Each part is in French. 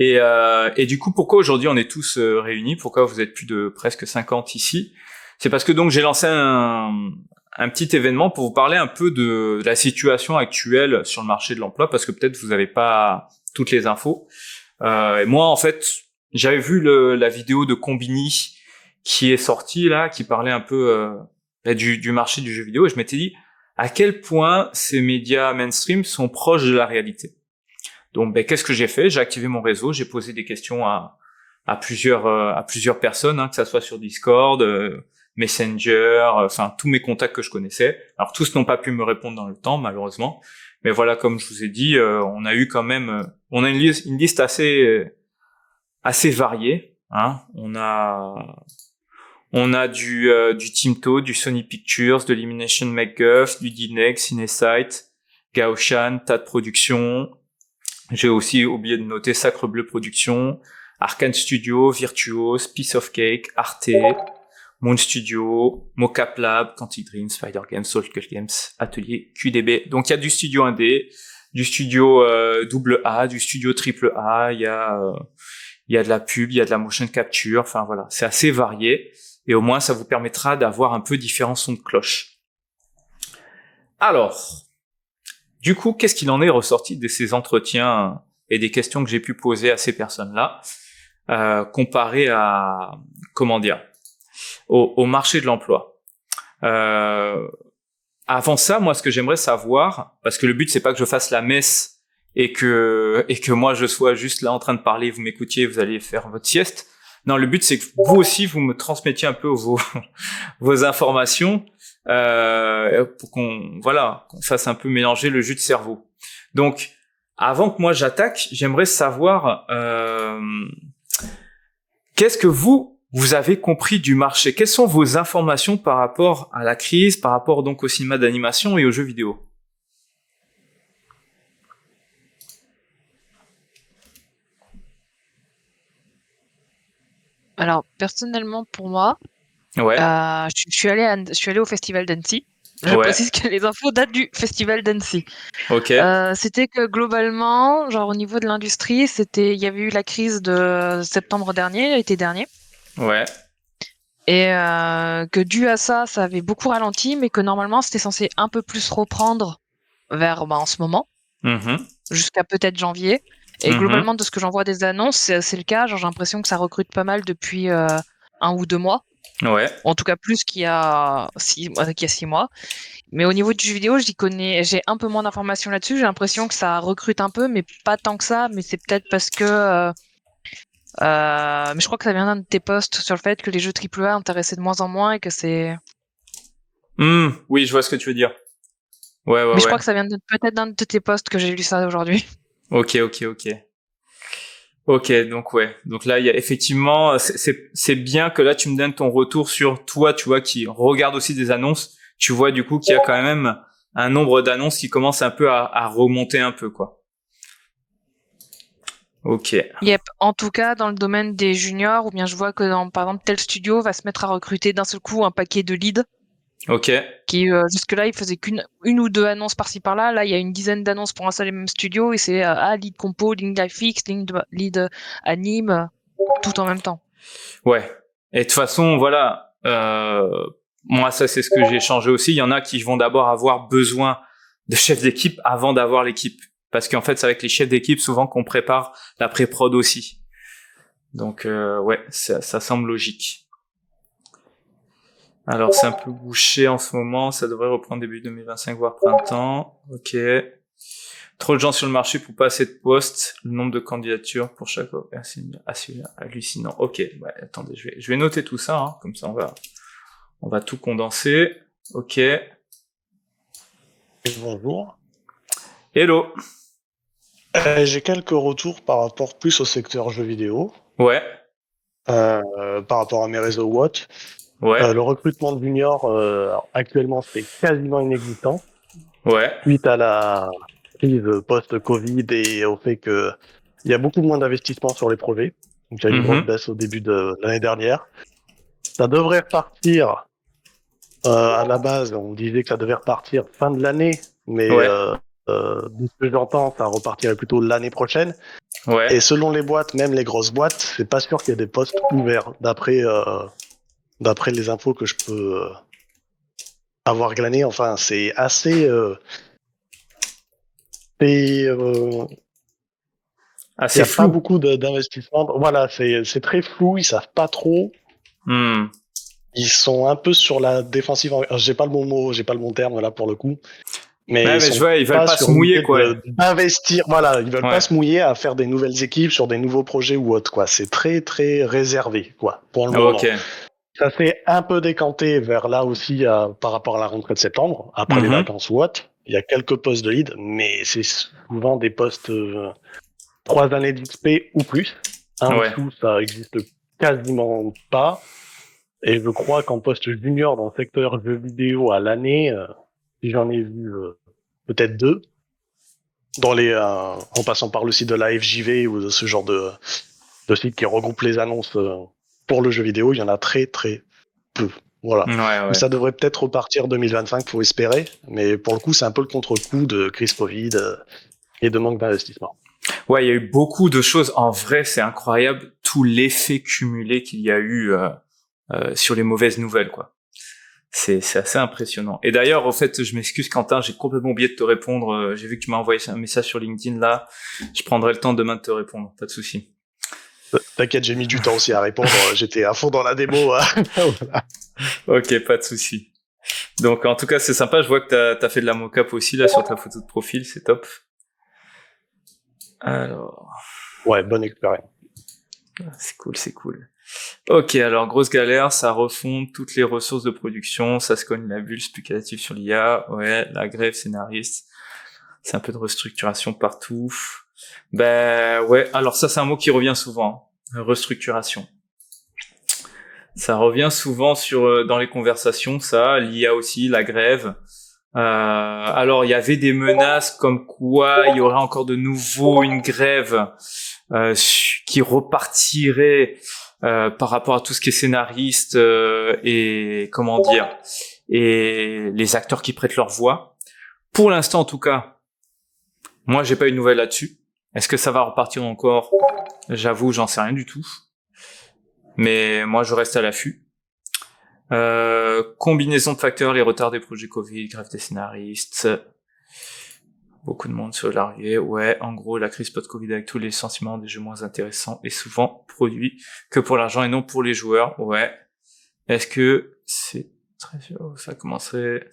Et du coup, pourquoi aujourd'hui on est tous réunis? Pourquoi vous êtes plus de presque 50 ici? C'est parce que donc j'ai lancé un petit événement pour vous parler un peu de la situation actuelle sur le marché de l'emploi, parce que peut-être vous n'avez pas toutes les infos. Et moi, en fait, j'avais vu la vidéo de Combini qui est sortie là, qui parlait un peu du marché du jeu vidéo, et je m'étais dit à quel point ces médias mainstream sont proches de la réalité. Donc, qu'est-ce que j'ai fait? J'ai activé mon réseau, j'ai posé des questions à plusieurs personnes, que ça soit sur Discord, Messenger, enfin tous mes contacts que je connaissais. Alors tous n'ont pas pu me répondre dans le temps, malheureusement. Mais voilà, comme je vous ai dit, on a eu quand même, on a une liste assez variée. On a du Timto, du Sony Pictures, de Illumination MacGuff, du Dinex, Cinesight, Gaoshan, TAD Productions. J'ai aussi oublié de noter Sacre Bleu Productions, Arkane Studio, Virtuose, Piece of Cake, Arte, Moon Studio, Mocap Lab, Quantic Dream, Spider Games, Soulcult Games, Atelier QDB. Donc il y a du studio indé, du studio double A, du studio triple A, il y a de la pub, il y a de la motion capture, enfin voilà, c'est assez varié et au moins ça vous permettra d'avoir un peu différents sons de cloche. Alors, du coup, qu'est-ce qu'il en est ressorti de ces entretiens et des questions que j'ai pu poser à ces personnes-là, comparé à, au marché de l'emploi. Avant ça, moi, ce que j'aimerais savoir, parce que le but, c'est pas que je fasse la messe et que moi, je sois juste là en train de parler, vous m'écoutiez, vous allez faire votre sieste. Non, le but, c'est que vous aussi, vous me transmettiez un peu vos informations, pour qu'on fasse un peu mélanger le jus de cerveau. Donc, avant que moi j'attaque, j'aimerais savoir qu'est-ce que vous avez compris du marché? Quelles sont vos informations par rapport à la crise, par rapport donc au cinéma d'animation et aux jeux vidéo? Alors, personnellement, pour moi, Ouais, je suis allée au festival d'Annecy. Je ouais, précise que les infos datent du festival d'Annecy. ok, C'était que globalement, genre au niveau de l'industrie, il y avait eu la crise de septembre dernier, l'été dernier, ouais, et que dû à ça, ça avait beaucoup ralenti, mais que normalement, c'était censé un peu plus reprendre vers en ce moment, jusqu'à peut-être janvier. Et globalement, de ce que j'en vois des annonces, c'est le cas. Genre, j'ai l'impression que ça recrute pas mal depuis 1 ou 2 mois. ouais, En tout cas, plus qu'il y a 6 mois. Mais au niveau du jeu vidéo, j'ai un peu moins d'informations là-dessus. J'ai l'impression que ça recrute un peu, mais pas tant que ça. Mais c'est peut-être parce que. Mais je crois que ça vient d'un de tes posts sur le fait que les jeux AAA intéressaient de moins en moins et que c'est. oui, je vois ce que tu veux dire. Ouais, ouais, Mais je ouais. crois que ça vient peut-être d'un de tes posts que j'ai lu ça aujourd'hui. Ok, ok, ok. Ok, donc ouais. Donc là, il y a effectivement, c'est bien que là tu me donnes ton retour sur toi, tu vois, qui regarde aussi des annonces. Tu vois du coup qu'il y a quand même un nombre d'annonces qui commence un peu à remonter un peu, quoi. Ok. Yep. En tout cas, dans le domaine des juniors, ou bien je vois que par exemple tel studio va se mettre à recruter d'un seul coup un paquet de leads. Ok. Qui jusque-là, il faisait qu'une ou deux annonces par-ci par-là. Là, il y a une dizaine d'annonces pour un seul et même studio et c'est lead compo, lead graphics, lead anime, tout en même temps. Ouais. Et de toute façon, voilà. Moi, ça c'est ce que j'ai changé aussi. Il y en a qui vont d'abord avoir besoin de chefs d'équipe avant d'avoir l'équipe, parce qu'en fait, c'est avec les chefs d'équipe souvent qu'on prépare la pré-prod aussi. Donc ouais, ça semble logique. Alors, c'est un peu bouché en ce moment. Ça devrait reprendre début 2025, voire printemps. Ok. Trop de gens sur le marché pour pas assez de postes. Le nombre de candidatures pour chaque c'est hallucinant. Ok. Ouais, attendez, je vais noter tout ça. Comme ça, on va tout condenser. Ok. Bonjour. Hello. J'ai quelques retours par rapport plus au secteur jeux vidéo, Ouais. par rapport à mes réseaux Watch. Ouais. Le recrutement de juniors, actuellement, c'est quasiment inexistant. Ouais. Suite à la crise post-Covid et au fait que il y a beaucoup moins d'investissement sur les projets. Donc, il y a une grosse baisse au début de l'année dernière. Ça devrait repartir, à la base, on disait que ça devait repartir fin de l'année, mais Ouais. de ce que j'entends, ça repartirait plutôt l'année prochaine. Ouais. Et selon les boîtes, même les grosses boîtes, c'est pas sûr qu'il y ait des postes ouverts, d'après les infos que je peux avoir glanées. Enfin, c'est assez... il Assez n'y a pas flou. beaucoup d'investissement. Voilà, c'est très flou, ils savent pas trop. Ils sont un peu sur la défensive. J'ai pas le bon mot, j'ai pas le bon terme là pour le coup. Mais Ouais, mais je vois, ils veulent pas se sur mouiller, l'idée quoi. d'investir. Voilà, ils veulent Ouais. pas se mouiller à faire des nouvelles équipes sur des nouveaux projets ou autre, quoi. C'est très très réservé, quoi, pour le moment. Ok. Ça s'est un peu décanté vers là aussi par rapport à la rentrée de septembre, après les vacances ou autre. Il y a quelques postes de lead, mais c'est souvent des postes 3 années d'XP ou plus. En dessous, ça existe quasiment pas. Et je crois qu'en poste junior dans le secteur jeux vidéo à l'année, si j'en ai vu peut-être 2, en passant par le site de la FJV ou de ce genre de site qui regroupe les annonces pour le jeu vidéo, il y en a très très peu. Voilà. Ouais. Ça devrait peut-être repartir 2025, faut espérer, mais pour le coup, c'est un peu le contre-coup de crise Covid et de manque d'investissement. Ouais, il y a eu beaucoup de choses. En vrai, c'est incroyable tout l'effet cumulé qu'il y a eu sur les mauvaises nouvelles, quoi. C'est assez impressionnant. Et d'ailleurs, au fait, je m'excuse Quentin, j'ai complètement oublié de te répondre. J'ai vu que tu m'as envoyé un message sur LinkedIn là. Je prendrai le temps demain de te répondre, pas de souci. T'inquiète, j'ai mis du temps aussi à répondre. J'étais à fond dans la démo. Voilà. Ok, pas de souci. Donc, en tout cas, c'est sympa. Je vois que t'as fait de la mocap aussi là sur ta photo de profil, c'est top. Alors. Ouais, bonne expérience. C'est cool. Ok, alors grosse galère, ça refonde toutes les ressources de production, ça se cogne la bulle spéculative sur l'IA, ouais, la grève scénariste, c'est un peu de restructuration partout. Ben ouais, alors ça c'est un mot qui revient souvent, restructuration. Ça revient souvent dans les conversations, ça, l'IA aussi, la grève. Alors il y avait des menaces comme quoi il y aurait encore de nouveau une grève qui repartirait par rapport à tout ce qui est scénariste et comment dire et les acteurs qui prêtent leur voix. Pour l'instant, en tout cas, moi j'ai pas eu de nouvelles là-dessus. Est-ce que ça va repartir encore? J'avoue, j'en sais rien du tout. Mais moi, je reste à l'affût. Combinaison de facteurs, les retards des projets Covid, grève des scénaristes, beaucoup de monde sur l'arrivée. Ouais, en gros, la crise post-Covid avec tous les sentiments des jeux moins intéressants est souvent produit que pour l'argent et non pour les joueurs. Ouais. Est-ce que c'est très sûr, ça commencerait,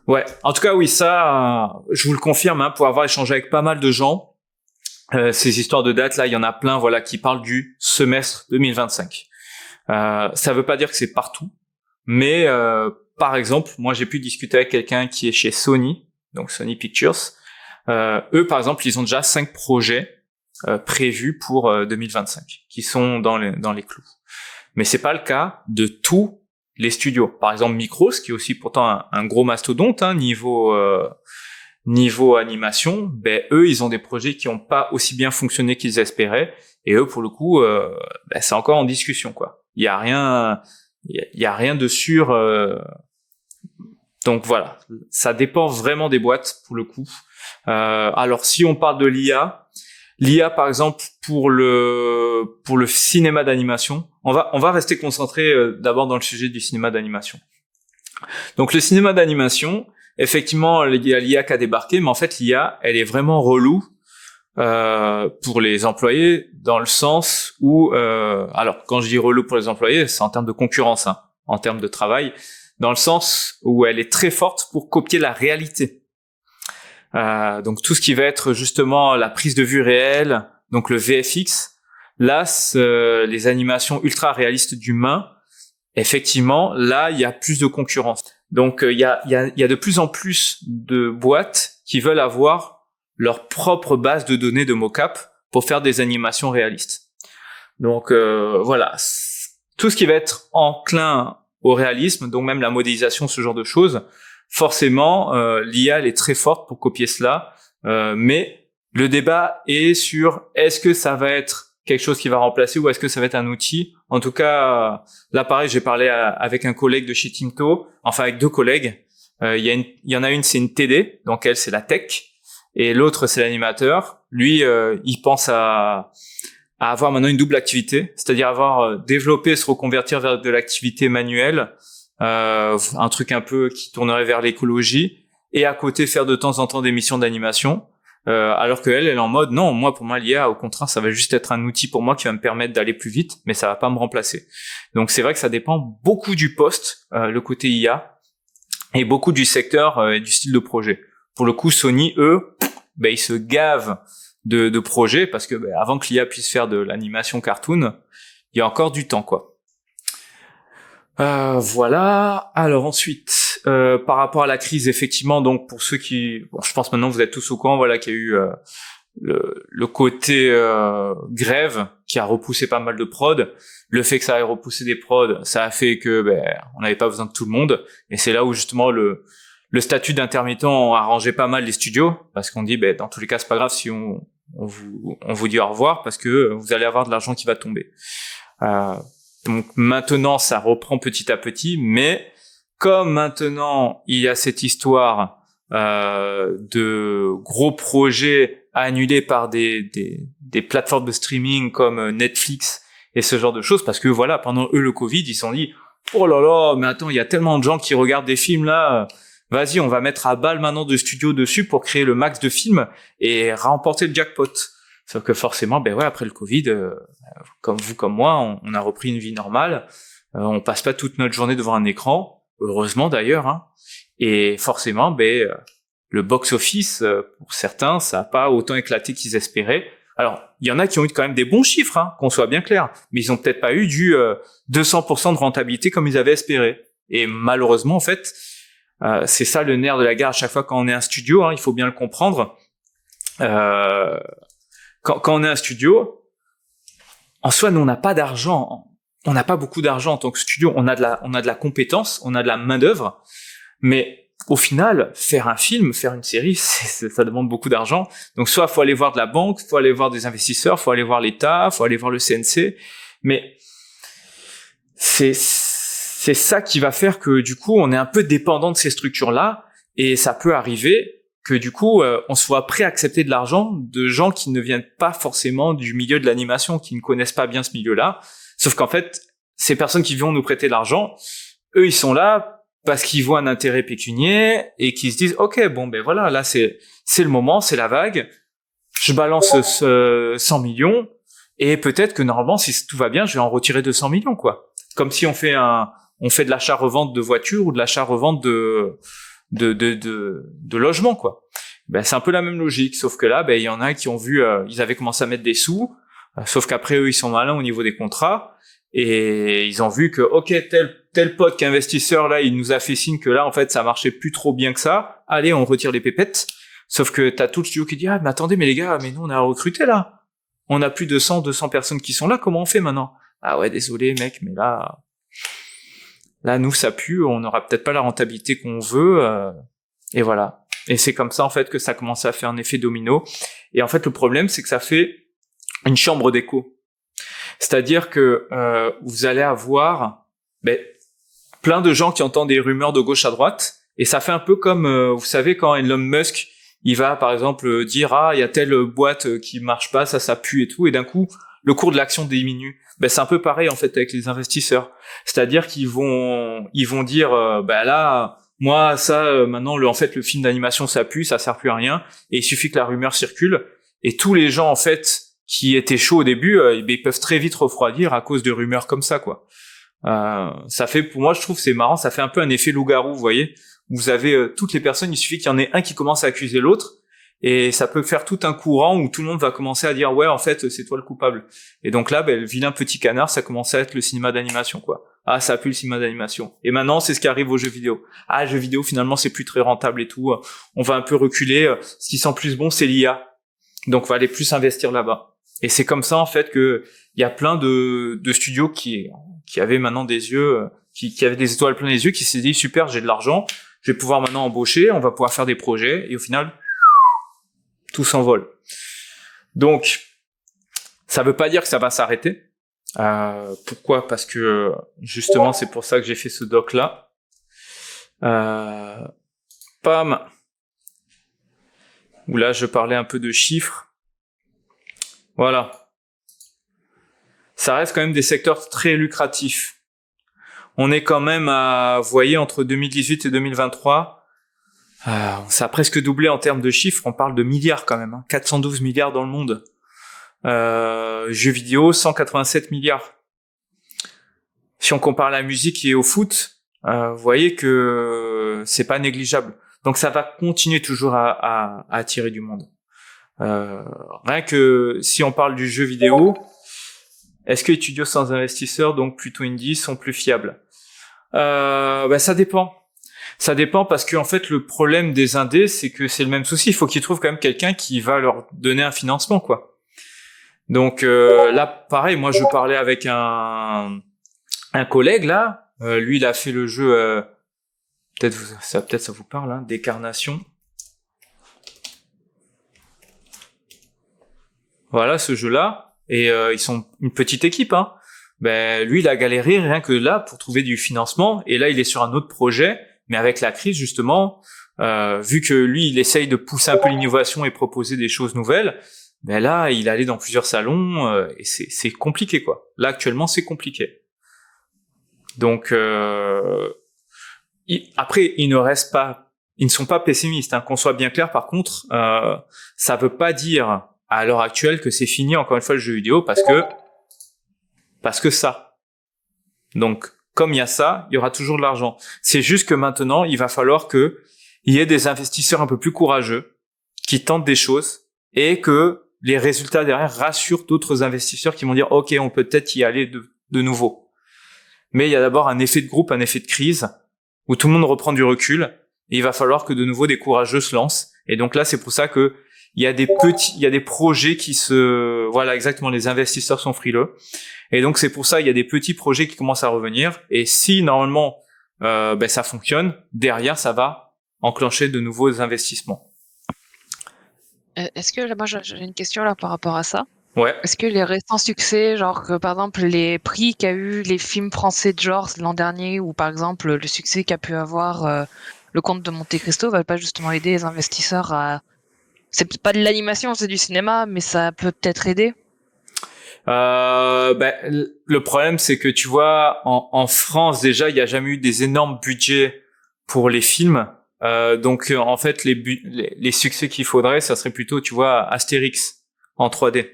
ouais. En tout cas, oui, ça, je vous le confirme, hein, pour avoir échangé avec pas mal de gens, ces histoires de dates, là, il y en a plein, voilà, qui parlent du semestre 2025. Ça veut pas dire que c'est partout, mais par exemple, moi j'ai pu discuter avec quelqu'un qui est chez Sony, donc Sony Pictures. Eux, par exemple, ils ont déjà 5 projets prévus pour 2025, qui sont dans les clous. Mais c'est pas le cas de tous les studios. Par exemple, Micros, qui est aussi pourtant un gros mastodonte, hein, niveau animation, ben eux, ils ont des projets qui ont pas aussi bien fonctionné qu'ils espéraient, et eux, pour le coup, ben, c'est encore en discussion, quoi. Il y a rien de sûr. Donc voilà, ça dépend vraiment des boîtes pour le coup. Alors si on parle de l'IA par exemple pour le cinéma d'animation, on va rester concentré d'abord dans le sujet du cinéma d'animation. Donc le cinéma d'animation, effectivement, il y a l'IA qui a débarqué, mais en fait l'IA, elle est vraiment relou pour les employés dans le sens où, alors quand je dis relou pour les employés, c'est en termes de concurrence, hein, en termes de travail, dans le sens où elle est très forte pour copier la réalité. Donc tout ce qui va être justement la prise de vue réelle, donc le VFX, là les animations ultra réalistes d'humains, effectivement, là il y a plus de concurrence. Donc il y a de plus en plus de boîtes qui veulent avoir leur propre base de données de mocap pour faire des animations réalistes. Donc voilà, tout ce qui va être enclin au réalisme, donc même la modélisation, ce genre de choses, forcément l'IA elle est très forte pour copier cela, mais le débat est sur est-ce que ça va être quelque chose qui va remplacer ou est-ce que ça va être un outil. En tout cas, là pareil, j'ai parlé avec un collègue de chez Tinto, enfin avec 2 collègues. Il y en a une, c'est une TD, donc elle c'est la tech. et l'autre c'est l'animateur. Lui, il pense à avoir maintenant une double activité, c'est-à-dire avoir développé, se reconvertir vers de l'activité manuelle, un truc un peu qui tournerait vers l'écologie, et à côté faire de temps en temps des missions d'animation. Alors qu'elle est en mode non, moi pour moi l'IA au contraire ça va juste être un outil pour moi qui va me permettre d'aller plus vite, mais ça va pas me remplacer. Donc c'est vrai que ça dépend beaucoup du poste, le côté IA, et beaucoup du secteur et du style de projet. Pour le coup Sony eux, ils se gavent de projets parce que avant que l'IA puisse faire de l'animation cartoon, il y a encore du temps quoi. Voilà. Alors ensuite, par rapport à la crise, effectivement, donc pour ceux qui, je pense maintenant vous êtes tous au courant, voilà, qu'il y a eu le côté grève qui a repoussé pas mal de prod. Le fait que ça ait repoussé des prods, ça a fait que on n'avait pas besoin de tout le monde. Et c'est là où justement le statut d'intermittent a arrangé pas mal les studios, parce qu'on dit dans tous les cas c'est pas grave si on vous dit au revoir parce que vous allez avoir de l'argent qui va tomber. Donc maintenant, ça reprend petit à petit, mais comme maintenant, il y a cette histoire de gros projets annulés par des plateformes de streaming comme Netflix et ce genre de choses, parce que voilà, pendant eux, le Covid, ils se sont dit « Oh là là, mais attends, il y a tellement de gens qui regardent des films là, vas-y, on va mettre à balle maintenant de studios dessus pour créer le max de films et remporter le jackpot. » Sauf que forcément, après le Covid, comme vous, comme moi, on a repris une vie normale. On passe pas toute notre journée devant un écran, heureusement d'ailleurs. Hein. Et forcément, le box-office, pour certains, ça a pas autant éclaté qu'ils espéraient. Alors, il y en a qui ont eu quand même des bons chiffres, hein, qu'on soit bien clair, mais ils ont peut-être pas eu du 200% de rentabilité comme ils avaient espéré. Et malheureusement, en fait, c'est ça le nerf de la guerre à chaque fois quand on est un studio. Hein, il faut bien le comprendre. Quand on est un studio, en soi, nous, on n'a pas d'argent. On n'a pas beaucoup d'argent en tant que studio. On a de la compétence, on a de la main-d'œuvre. Mais au final, faire un film, faire une série, ça demande beaucoup d'argent. Donc, soit faut aller voir de la banque, faut aller voir des investisseurs, faut aller voir l'État, faut aller voir le CNC. Mais c'est ça qui va faire que, du coup, on est un peu dépendant de ces structures-là. Et ça peut arriver que du coup, on soit prêt à accepter de l'argent de gens qui ne viennent pas forcément du milieu de l'animation, qui ne connaissent pas bien ce milieu-là. Sauf qu'en fait, ces personnes qui vont nous prêter de l'argent, eux, ils sont là parce qu'ils voient un intérêt pécunier et qu'ils se disent, OK, voilà, là, c'est le moment, c'est la vague. Je balance 100 millions et peut-être que normalement, si tout va bien, je vais en retirer 200 millions, quoi. Comme si on fait de l'achat-revente de voitures ou de l'achat-revente de logement, quoi. C'est un peu la même logique, sauf que là, il y en a qui ont vu, ils avaient commencé à mettre des sous, sauf qu'après eux, ils sont malins au niveau des contrats, et ils ont vu que, OK, tel pote qui est investisseur, là, il nous a fait signe que là, en fait, ça marchait plus trop bien que ça, allez, on retire les pépettes, sauf que t'as tout le studio qui dit, mais attendez, mais les gars, mais nous, on a recruté, là. On a plus de 200 personnes qui sont là, comment on fait maintenant? Ah ouais, désolé, mec, mais là, nous, ça pue, on n'aura peut-être pas la rentabilité qu'on veut, et voilà. Et c'est comme ça, en fait, que ça commence à faire un effet domino. Et en fait, le problème, c'est que ça fait une chambre d'écho. C'est-à-dire que vous allez avoir plein de gens qui entendent des rumeurs de gauche à droite, et ça fait un peu comme, vous savez, quand Elon Musk, il va, par exemple, dire « Ah, il y a telle boîte qui marche pas, ça pue et tout », et d'un coup, le cours de l'action diminue. C'est un peu pareil en fait avec les investisseurs. C'est-à-dire qu'ils vont dire là moi ça maintenant en fait le film d'animation ça pue, ça sert plus à rien et il suffit que la rumeur circule et tous les gens en fait qui étaient chauds au début ils peuvent très vite refroidir à cause de rumeurs comme ça quoi. Ça fait pour moi je trouve c'est marrant, ça fait un peu un effet loup-garou, vous voyez. Vous avez toutes les personnes, il suffit qu'il y en ait un qui commence à accuser l'autre. Et ça peut faire tout un courant où tout le monde va commencer à dire ouais en fait c'est toi le coupable. Et donc là le vilain petit canard ça commence à être le cinéma d'animation quoi. Ah ça pue le cinéma d'animation. Et maintenant c'est ce qui arrive aux jeux vidéo. Ah jeux vidéo finalement c'est plus très rentable et tout. On va un peu reculer. Ce qui sent plus bon c'est l'IA. Donc on va aller plus investir là-bas. Et c'est comme ça en fait que il y a plein de studios qui avaient maintenant des yeux, qui avaient des étoiles plein les yeux, qui s'est dit super j'ai de l'argent, je vais pouvoir maintenant embaucher, on va pouvoir faire des projets et au final tout s'envole. Donc, ça veut pas dire que ça va s'arrêter. Pourquoi ? Parce que, justement, c'est pour ça que j'ai fait ce doc-là. Pam. où là je parlais un peu de chiffres. Voilà. Ça reste quand même des secteurs très lucratifs. On est quand même à, vous voyez, entre 2018 et 2023, ça a presque doublé en termes de chiffres. On parle de milliards quand même, 412 milliards dans le monde. Jeux vidéo, 187 milliards. Si on compare la musique et au foot, vous voyez que c'est pas négligeable. Donc ça va continuer toujours à attirer du monde. Rien que si on parle du jeu vidéo, est-ce que les studios sans investisseurs, donc plutôt indie, sont plus fiables? Ça dépend. Ça dépend parce que en fait le problème des indés, c'est que c'est le même souci. Il faut qu'ils trouvent quand même quelqu'un qui va leur donner un financement, quoi. Donc là, pareil, moi je parlais avec un collègue là. Lui, il a fait le jeu. Peut-être ça vous parle, hein, Décarnation. Voilà ce jeu-là. Et ils sont une petite équipe, hein. Ben lui, il a galéré rien que là pour trouver du financement. Et là, il est sur un autre projet, mais avec la crise justement, vu que lui, il essaye de pousser un peu l'innovation et proposer des choses nouvelles. Ben là, il allait dans plusieurs salons et c'est compliqué, quoi. Là, actuellement, c'est compliqué. Donc après, ils ne sont pas pessimistes, hein, qu'on soit bien clair. Par contre, ça veut pas dire à l'heure actuelle que c'est fini encore une fois le jeu vidéo parce que ça. Donc comme il y a ça, il y aura toujours de l'argent. C'est juste que maintenant, il va falloir que il y ait des investisseurs un peu plus courageux qui tentent des choses et que les résultats derrière rassurent d'autres investisseurs qui vont dire OK, on peut peut-être y aller de nouveau. Mais il y a d'abord un effet de groupe, un effet de crise où tout le monde reprend du recul et il va falloir que de nouveau des courageux se lancent. Et donc là, c'est pour ça que il y a des projets qui voilà, exactement, les investisseurs sont frileux. Et donc, c'est pour ça, il y a des petits projets qui commencent à revenir. Et si, normalement, ça fonctionne, derrière, ça va enclencher de nouveaux investissements. Est-ce que, moi, j'ai une question là par rapport à ça. Ouais. Est-ce que les récents succès, genre que par exemple les prix qu'a eu les films français de genre l'an dernier, ou par exemple le succès qu'a pu avoir le Comte de Monte Cristo, va pas justement aider les investisseurs à... C'est pas de l'animation, c'est du cinéma, mais ça peut peut-être aider. Le problème, c'est que tu vois, en France déjà, il n'y a jamais eu des énormes budgets pour les films. Donc en fait, les succès qu'il faudrait, ça serait plutôt, tu vois, Astérix en 3D.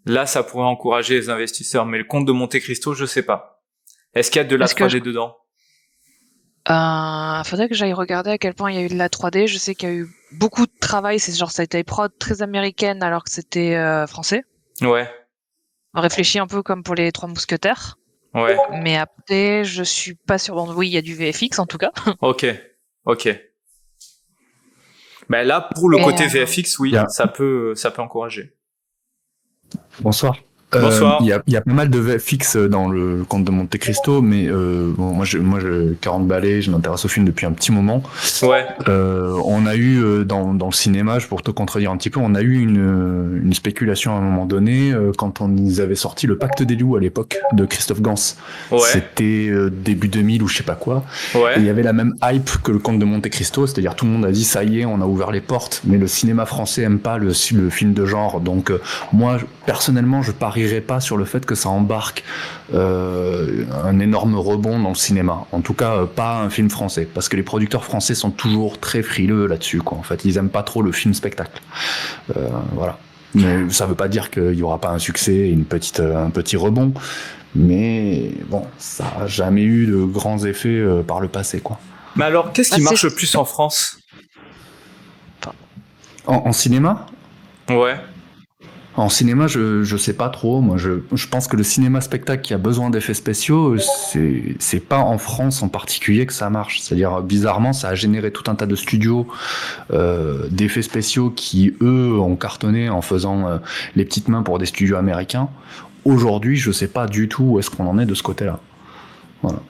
Là, ça pourrait encourager les investisseurs. Mais le Comte de Monte Cristo, je sais pas. Est-ce qu'il y a de la 3D dedans? Faudrait que j'aille regarder à quel point il y a eu de la 3D. Je sais qu'il y a eu beaucoup de travail. C'est genre, ça a été prod très américaine alors que c'était français. Ouais. On réfléchit un peu comme pour les Trois Mousquetaires. Ouais. Mais après, je suis pas sûre. Bon, oui, il y a du VFX en tout cas. Ok. Ben là, pour le côté VFX, oui, ça peut encourager. Bonsoir. Bonsoir. Il y a pas mal de VFX dans le Comte de Monte Cristo, mais moi, 40 balais, je m'intéresse au film depuis un petit moment. Ouais. On a eu dans le cinéma, pour te contredire un petit peu, on a eu une spéculation à un moment donné quand on avait sorti Le Pacte des loups à l'époque de Christophe Gans. Ouais. C'était début 2000 ou je sais pas quoi. Ouais. Et il y avait la même hype que le Comte de Monte Cristo, c'est-à-dire tout le monde a dit ça y est, on a ouvert les portes, mais le cinéma français aime pas le film de genre. Donc moi personnellement, je parierais pas sur le fait que ça embarque un énorme rebond dans le cinéma. En tout cas, pas un film français, parce que les producteurs français sont toujours très frileux là-dessus, quoi. En fait, ils aiment pas trop le film spectacle. Voilà. Mais ça veut pas dire qu'il y aura pas un succès, un petit rebond. Mais bon, ça a jamais eu de grands effets par le passé, quoi. Mais alors, qu'est-ce qui marche le plus en France? En cinéma? Ouais. En cinéma, je sais pas trop. Moi, je pense que le cinéma spectacle qui a besoin d'effets spéciaux, c'est pas en France en particulier que ça marche. C'est-à-dire, bizarrement, ça a généré tout un tas de studios d'effets spéciaux qui, eux, ont cartonné en faisant les petites mains pour des studios américains. Aujourd'hui, je sais pas du tout où est-ce qu'on en est de ce côté-là. Voilà.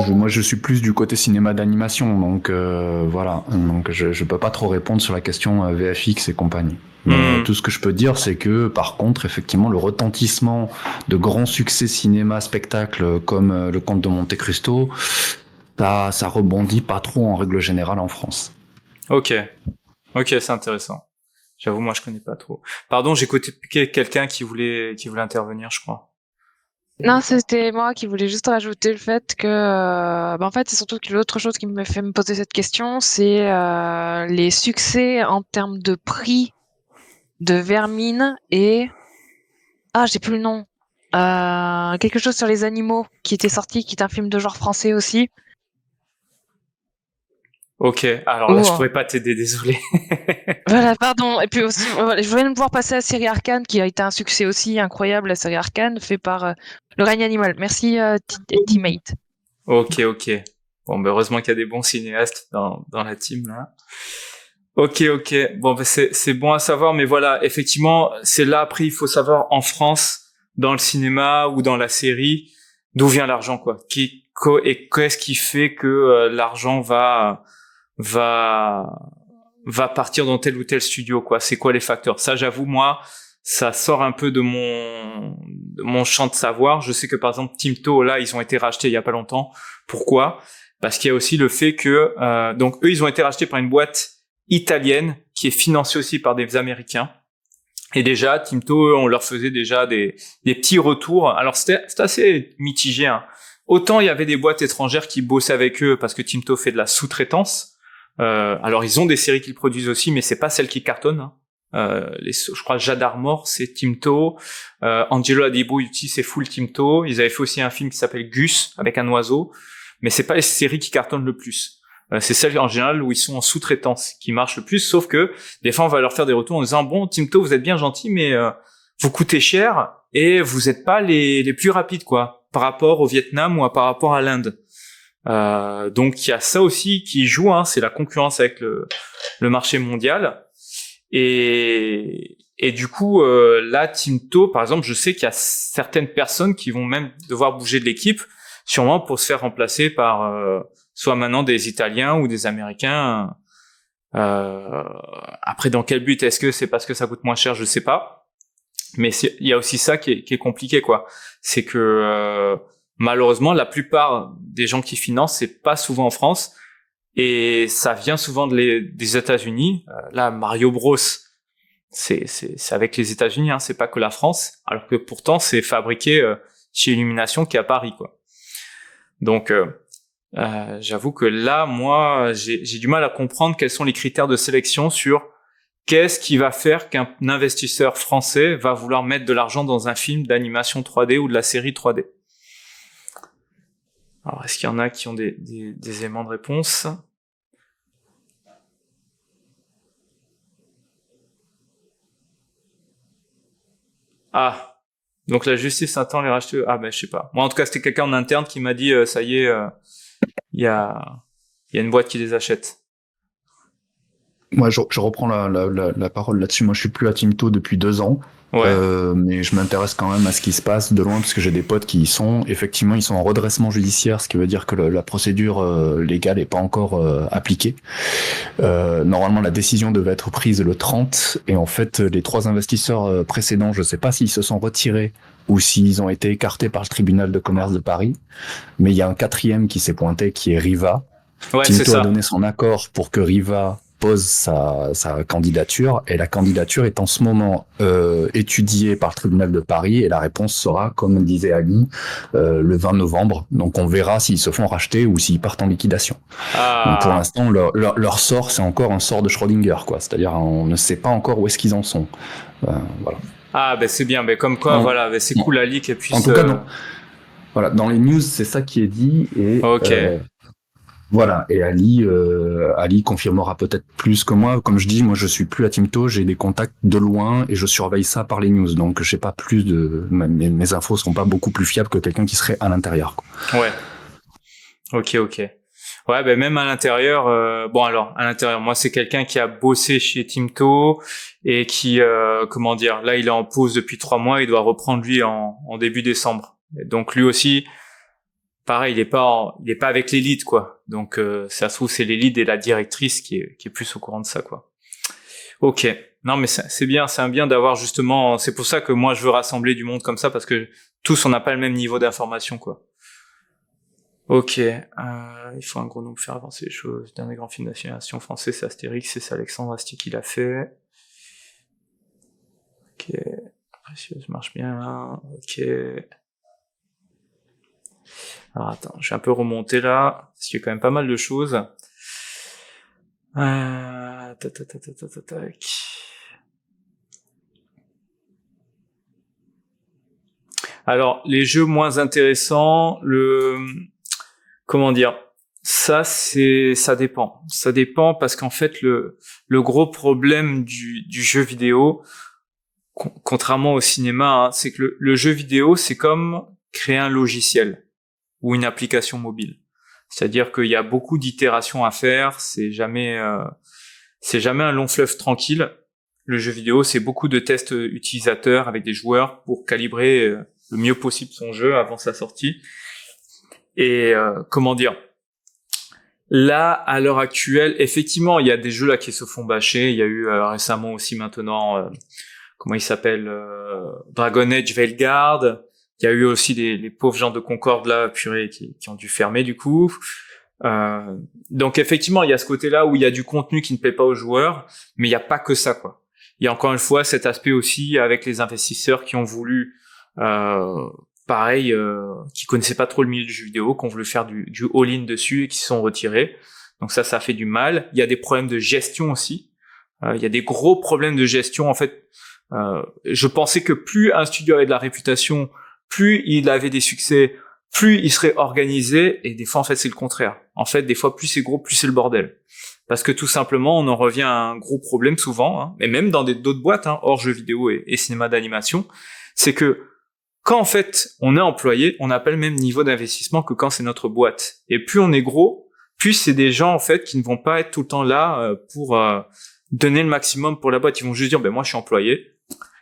Moi, je suis plus du côté cinéma d'animation, donc voilà. Donc, je peux pas trop répondre sur la question VFX et compagnie. Mais tout ce que je peux dire, c'est que, par contre, effectivement, le retentissement de grands succès cinéma-spectacle comme le Comte de Monte Cristo, ça rebondit pas trop en règle générale en France. Ok. Ok, c'est intéressant. J'avoue, moi, je connais pas trop. Pardon, j'ai écouté quelqu'un qui voulait intervenir, je crois. Non, c'était moi qui voulais juste rajouter le fait que, en fait, c'est surtout que l'autre chose qui me fait me poser cette question, c'est les succès en termes de prix de Vermine et j'ai plus le nom. Quelque chose sur les animaux qui était sorti, qui est un film de genre français aussi. Ok, alors là, je pourrais pas t'aider, désolé. Voilà, pardon. Et puis aussi, je viens de voir passer la série Arcane, qui a été un succès aussi incroyable, la série Arcane, fait par Le Règne Animal. Merci, teammate. Ok. Bon, ben heureusement qu'il y a des bons cinéastes dans la team, là. Ok. Bon, ben c'est bon à savoir, mais voilà, effectivement, c'est là, après, il faut savoir, en France, dans le cinéma ou dans la série, d'où vient l'argent, quoi. Et qu'est-ce qui fait que l'argent va partir dans tel ou tel studio, quoi. C'est quoi les facteurs? Ça, j'avoue, moi, ça sort un peu de mon champ de savoir. Je sais que, par exemple, Timto, là, ils ont été rachetés il y a pas longtemps. Pourquoi? Parce qu'il y a aussi le fait que, donc, eux, ils ont été rachetés par une boîte italienne qui est financée aussi par des Américains. Et déjà, Timto, on leur faisait déjà des petits retours. Alors, c'était assez mitigé, hein. Autant il y avait des boîtes étrangères qui bossaient avec eux parce que Timto fait de la sous-traitance. Alors ils ont des séries qu'ils produisent aussi, mais c'est pas celles qui cartonnent, hein. Je crois Jade Armor, c'est Timto. Angelo Adeboyuti, c'est full Timto. Ils avaient fait aussi un film qui s'appelle Gus avec un oiseau, mais c'est pas les séries qui cartonnent le plus. C'est celles en général où ils sont en sous-traitance qui marchent le plus. Sauf que des fois on va leur faire des retours en disant bon Timto, vous êtes bien gentil, mais vous coûtez cher et vous êtes pas les plus rapides, quoi, par rapport au Vietnam ou par rapport à l'Inde. Donc il y a ça aussi qui joue, hein, c'est la concurrence avec le marché mondial. Et du coup, là, Timto, par exemple, je sais qu'il y a certaines personnes qui vont même devoir bouger de l'équipe, sûrement pour se faire remplacer par soit maintenant des Italiens ou des Américains. Après, dans quel but? Est-ce que c'est parce que ça coûte moins cher? Je sais pas. Mais il y a aussi ça qui est compliqué, quoi. C'est que malheureusement, la plupart des gens qui financent, c'est pas souvent en France, et ça vient souvent des États-Unis. Là, Mario Bros, c'est avec les États-Unis, hein, c'est pas que la France, alors que pourtant c'est fabriqué chez Illumination qui est à Paris, quoi. Donc, j'avoue que là, moi, j'ai du mal à comprendre quels sont les critères de sélection sur qu'est-ce qui va faire qu'un investisseur français va vouloir mettre de l'argent dans un film d'animation 3D ou de la série 3D. Alors, est-ce qu'il y en a qui ont des éléments de réponse? Ah, donc la justice attend les racheteurs. Ah ben je sais pas. Moi en tout cas c'était quelqu'un en interne qui m'a dit ça y est, il y a une boîte qui les achète. Moi, je reprends la parole là-dessus. Moi, je suis plus à Timto depuis 2 ans. Ouais. Mais je m'intéresse quand même à ce qui se passe de loin parce que j'ai des potes qui y sont. Effectivement, ils sont en redressement judiciaire, ce qui veut dire que la procédure légale est pas encore appliquée. Normalement, la décision devait être prise le 30 et en fait, les 3 investisseurs précédents, je sais pas s'ils se sont retirés ou s'ils ont été écartés par le tribunal de commerce de Paris. Mais il y a un 4e qui s'est pointé, qui est Riva. Ouais, Timto a donné son accord pour que Riva pose sa candidature et la candidature est en ce moment étudiée par le tribunal de Paris et la réponse sera, comme disait Ali, le 20 novembre. Donc on verra s'ils se font racheter ou s'ils partent en liquidation. Donc pour l'instant, leur sort, c'est encore un sort de Schrödinger, quoi. C'est-à-dire on ne sait pas encore où est-ce qu'ils en sont. Voilà. Ah ben c'est bien, mais comme quoi, voilà, ben, c'est cool Ali qu'elle puisse. En tout cas, voilà, dans les news, c'est ça qui est dit et. Ok. Voilà, et Ali confirmera peut-être plus que moi. Comme je dis, moi je suis plus à Timto, j'ai des contacts de loin et je surveille ça par les news. Donc je sais pas plus mes infos sont pas beaucoup plus fiables que quelqu'un qui serait à l'intérieur, quoi. Ouais. Ok. Ouais, ben même à l'intérieur. Bon alors, à l'intérieur, moi c'est quelqu'un qui a bossé chez Timto et qui, comment dire, là il est en pause depuis 3 mois, il doit reprendre lui en début décembre. Et donc lui aussi. Pareil, il est pas avec l'élite, quoi. Donc ça se trouve c'est l'élite et la directrice qui est plus au courant de ça, quoi. Ok. Non mais c'est bien, bien d'avoir justement. C'est pour ça que moi je veux rassembler du monde comme ça parce que tous on n'a pas le même niveau d'information, quoi. Ok, il faut un gros nom pour faire avancer les choses. Dernier grand film d'animation français, c'est Astérix, c'est Alexandre Astier qui l'a fait. Ok, Précieuse marche bien, ok. Alors attends, je vais un peu remonter là, parce qu'il y a quand même pas mal de choses. Tac. Alors, les jeux moins intéressants, comment dire, ça dépend. Ça dépend parce qu'en fait, le gros problème du jeu vidéo, contrairement au cinéma, hein, c'est que le jeu vidéo, c'est comme créer un logiciel ou une application mobile. C'est-à-dire qu'il y a beaucoup d'itérations à faire, c'est jamais un long fleuve tranquille. Le jeu vidéo, c'est beaucoup de tests utilisateurs avec des joueurs pour calibrer le mieux possible son jeu avant sa sortie. Et comment dire, là, à l'heure actuelle, effectivement, il y a des jeux là qui se font bâcher. Il y a eu récemment aussi maintenant, comment il s'appelle, Dragon Age Veilguard. Il y a eu aussi les pauvres gens de Concorde là, purée, qui ont dû fermer du coup. Donc effectivement, il y a ce côté-là où il y a du contenu qui ne plaît pas aux joueurs, mais il n'y a pas que ça, quoi. Il y a encore une fois cet aspect aussi avec les investisseurs qui ont voulu, qui connaissaient pas trop le milieu du jeu vidéo, qui ont voulu faire du all-in dessus et qui se sont retirés. Donc ça fait du mal. Il y a des problèmes de gestion aussi. Il y a des gros problèmes de gestion. En fait, je pensais que plus un studio avait de la réputation, plus il avait des succès, plus il serait organisé, et des fois, en fait, c'est le contraire. En fait, des fois, plus c'est gros, plus c'est le bordel. Parce que tout simplement, on en revient à un gros problème souvent, hein, et même dans d'autres boîtes, hein, hors jeux vidéo et cinéma d'animation, c'est que quand, en fait, on est employé, on n'a pas le même niveau d'investissement que quand c'est notre boîte. Et plus on est gros, plus c'est des gens, en fait, qui ne vont pas être tout le temps là pour donner le maximum pour la boîte. Ils vont juste dire, moi, je suis employé,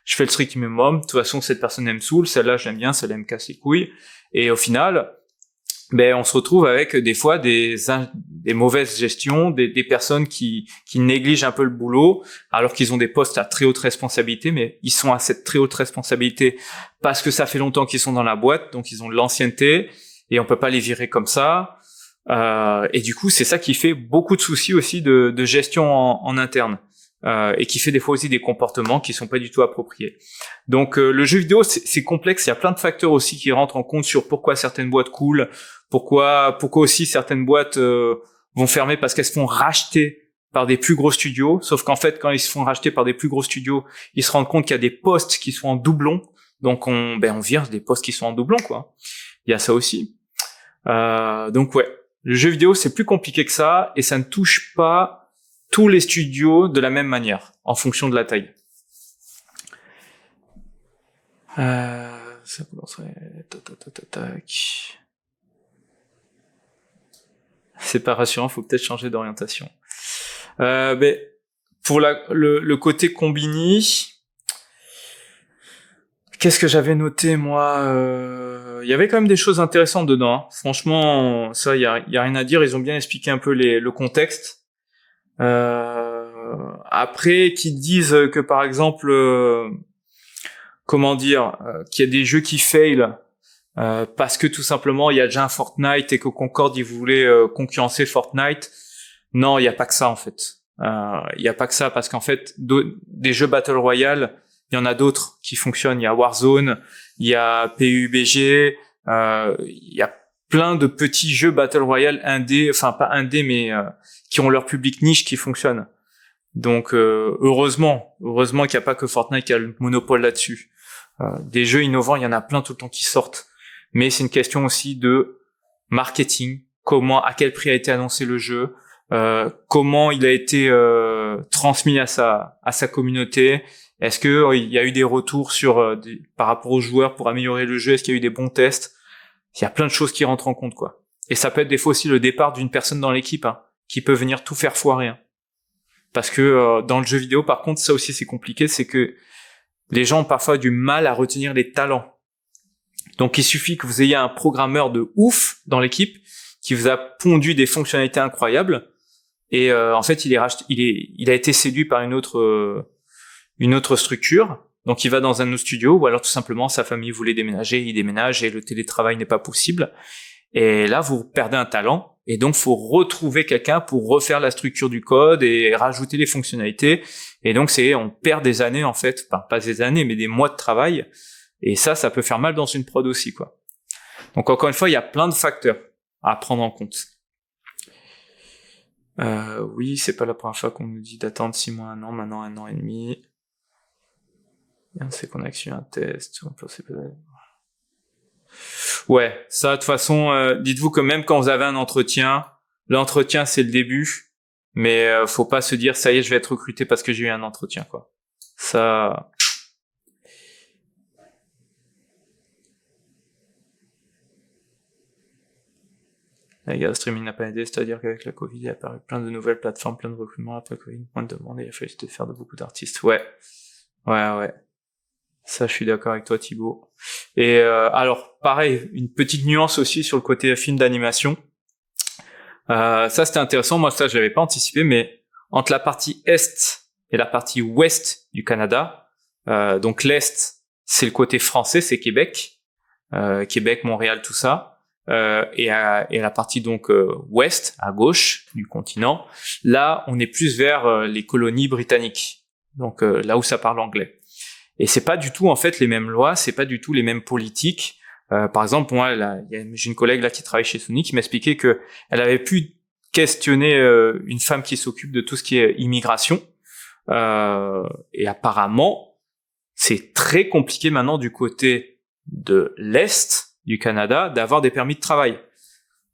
je fais le strict minimum, de toute façon, cette personne elle me saoule, celle-là, je l'aime bien, celle-là, elle me casse les couilles. Et au final, on se retrouve avec des fois des mauvaises gestions, des personnes qui négligent un peu le boulot, alors qu'ils ont des postes à très haute responsabilité, mais ils sont à cette très haute responsabilité parce que ça fait longtemps qu'ils sont dans la boîte, donc ils ont de l'ancienneté, et on peut pas les virer comme ça. Et du coup, c'est ça qui fait beaucoup de soucis aussi de gestion en interne. Et qui fait des fois aussi des comportements qui sont pas du tout appropriés. Donc le jeu vidéo c'est complexe, il y a plein de facteurs aussi qui rentrent en compte sur pourquoi certaines boîtes coulent, pourquoi aussi certaines boîtes vont fermer parce qu'elles se font racheter par des plus gros studios, sauf qu'en fait quand ils se font racheter par des plus gros studios, ils se rendent compte qu'il y a des postes qui sont en doublon, donc on vire des postes qui sont en doublon, quoi. Il y a ça aussi. Donc ouais, le jeu vidéo c'est plus compliqué que ça, et ça ne touche pas tous les studios de la même manière, en fonction de la taille. Ça commencerait... Tac. C'est pas rassurant, faut peut-être changer d'orientation. Pour le côté Combini, qu'est-ce que j'avais noté, moi? Il y avait quand même des choses intéressantes dedans, hein. Franchement, ça, il y a rien à dire, ils ont bien expliqué un peu le contexte. Après, qui disent que par exemple, qu'il y a des jeux qui fail parce que tout simplement il y a déjà un Fortnite et que Concorde il voulait concurrencer Fortnite. Non, il y a pas que ça en fait. Il y a pas que ça parce qu'en fait des jeux Battle Royale, il y en a d'autres qui fonctionnent. Il y a Warzone, il y a PUBG, il y a plein de petits jeux Battle Royale indés, enfin pas indés mais qui ont leur public niche qui fonctionne. Donc heureusement qu'il n'y a pas que Fortnite qui a le monopole là-dessus. Des jeux innovants, il y en a plein tout le temps qui sortent. Mais c'est une question aussi de marketing, à quel prix a été annoncé le jeu, comment il a été transmis à sa communauté. Est-ce que il y a eu des retours par rapport aux joueurs pour améliorer le jeu? Est-ce qu'il y a eu des bons tests? Il y a plein de choses qui rentrent en compte, quoi. Et ça peut être des fois aussi le départ d'une personne dans l'équipe, hein, qui peut venir tout faire foirer. Hein. Parce que dans le jeu vidéo, par contre, ça aussi c'est compliqué, c'est que les gens ont parfois du mal à retenir les talents. Donc il suffit que vous ayez un programmeur de ouf dans l'équipe qui vous a pondu des fonctionnalités incroyables, et en fait il a été séduit par une autre structure. Donc il va dans un autre studio, ou alors tout simplement sa famille voulait déménager, il déménage et le télétravail n'est pas possible. Et là, vous perdez un talent. Et donc, faut retrouver quelqu'un pour refaire la structure du code et rajouter les fonctionnalités. Et donc, on perd des années, en fait. Enfin, pas des années, mais des mois de travail. Et ça peut faire mal dans une prod aussi, quoi. Donc, encore une fois, il y a plein de facteurs à prendre en compte. Oui, c'est pas la première fois qu'on nous dit d'attendre 6 mois, 1 an, maintenant 1 an et demi. C'est qu'on a reçu un test. Ouais, ça, de toute façon, dites-vous que même quand vous avez un entretien, l'entretien, c'est le début, mais faut pas se dire, ça y est, je vais être recruté parce que j'ai eu un entretien, quoi. Ça... Les gars, le streaming n'a pas aidé, c'est-à-dire qu'avec la Covid, il y a apparu plein de nouvelles plateformes, plein de recrutements après Covid, moins de demandes, et il a fallu se faire de beaucoup d'artistes. Ouais. Ça, je suis d'accord avec toi, Thibaut. Et alors, pareil, une petite nuance aussi sur le côté film d'animation. Ça, c'était intéressant. Moi, ça, je l'avais pas anticipé, mais entre la partie est et la partie ouest du Canada, donc l'est, c'est le côté français, c'est Québec, Montréal, tout ça. Et la partie donc ouest, à gauche du continent, là, on est plus vers les colonies britanniques, donc là où ça parle anglais. Et c'est pas du tout en fait les mêmes lois, c'est pas du tout les mêmes politiques. Par exemple, moi, j'ai une collègue là qui travaille chez Sony qui m'expliquait que elle avait pu questionner une femme qui s'occupe de tout ce qui est immigration. Et apparemment, c'est très compliqué maintenant du côté de l'Est du Canada d'avoir des permis de travail.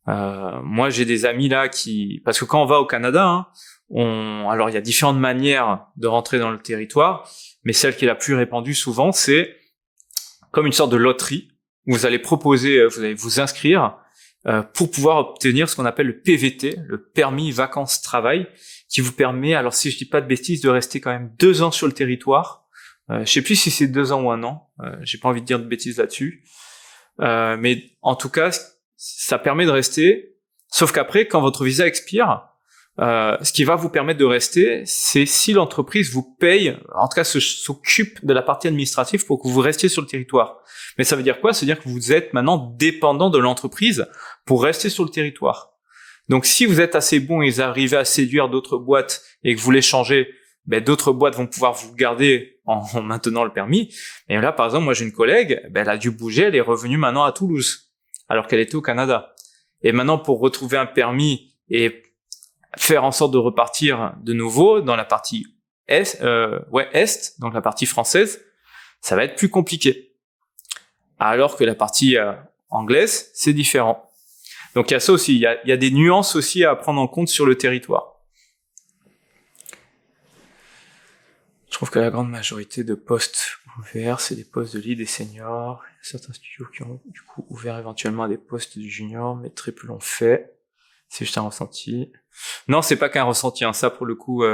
Moi, j'ai des amis là parce que quand on va au Canada, alors il y a différentes manières de rentrer dans le territoire, mais celle qui est la plus répandue souvent, c'est comme une sorte de loterie où vous allez vous inscrire pour pouvoir obtenir ce qu'on appelle le PVT, le permis vacances-travail, qui vous permet, alors si je dis pas de bêtises, de rester quand même 2 ans sur le territoire. Je sais plus si c'est 2 ans ou 1 an. J'ai pas envie de dire de bêtises là-dessus. Mais en tout cas, ça permet de rester. Sauf qu'après, quand votre visa expire, ce qui va vous permettre de rester, c'est si l'entreprise vous paye, en tout cas s'occupe de la partie administrative pour que vous restiez sur le territoire. Mais ça veut dire quoi? Ça veut dire que vous êtes maintenant dépendant de l'entreprise pour rester sur le territoire. Donc si vous êtes assez bon et vous arrivez à séduire d'autres boîtes et que vous les changez, d'autres boîtes vont pouvoir vous garder en maintenant le permis. Et là, par exemple, moi j'ai une collègue, elle a dû bouger, elle est revenue maintenant à Toulouse, alors qu'elle était au Canada. Et maintenant, pour retrouver un permis et faire en sorte de repartir de nouveau dans la partie est, donc la partie française, ça va être plus compliqué. Alors que la partie anglaise, c'est différent. Donc il y a ça aussi, il y a des nuances aussi à prendre en compte sur le territoire. Je trouve que la grande majorité de postes ouverts, c'est des postes de lead et senior. Il y a certains studios qui ont du coup ouvert éventuellement à des postes de junior, mais très peu l'ont fait. C'est juste un ressenti. Non, c'est pas qu'un ressenti, ça pour le coup,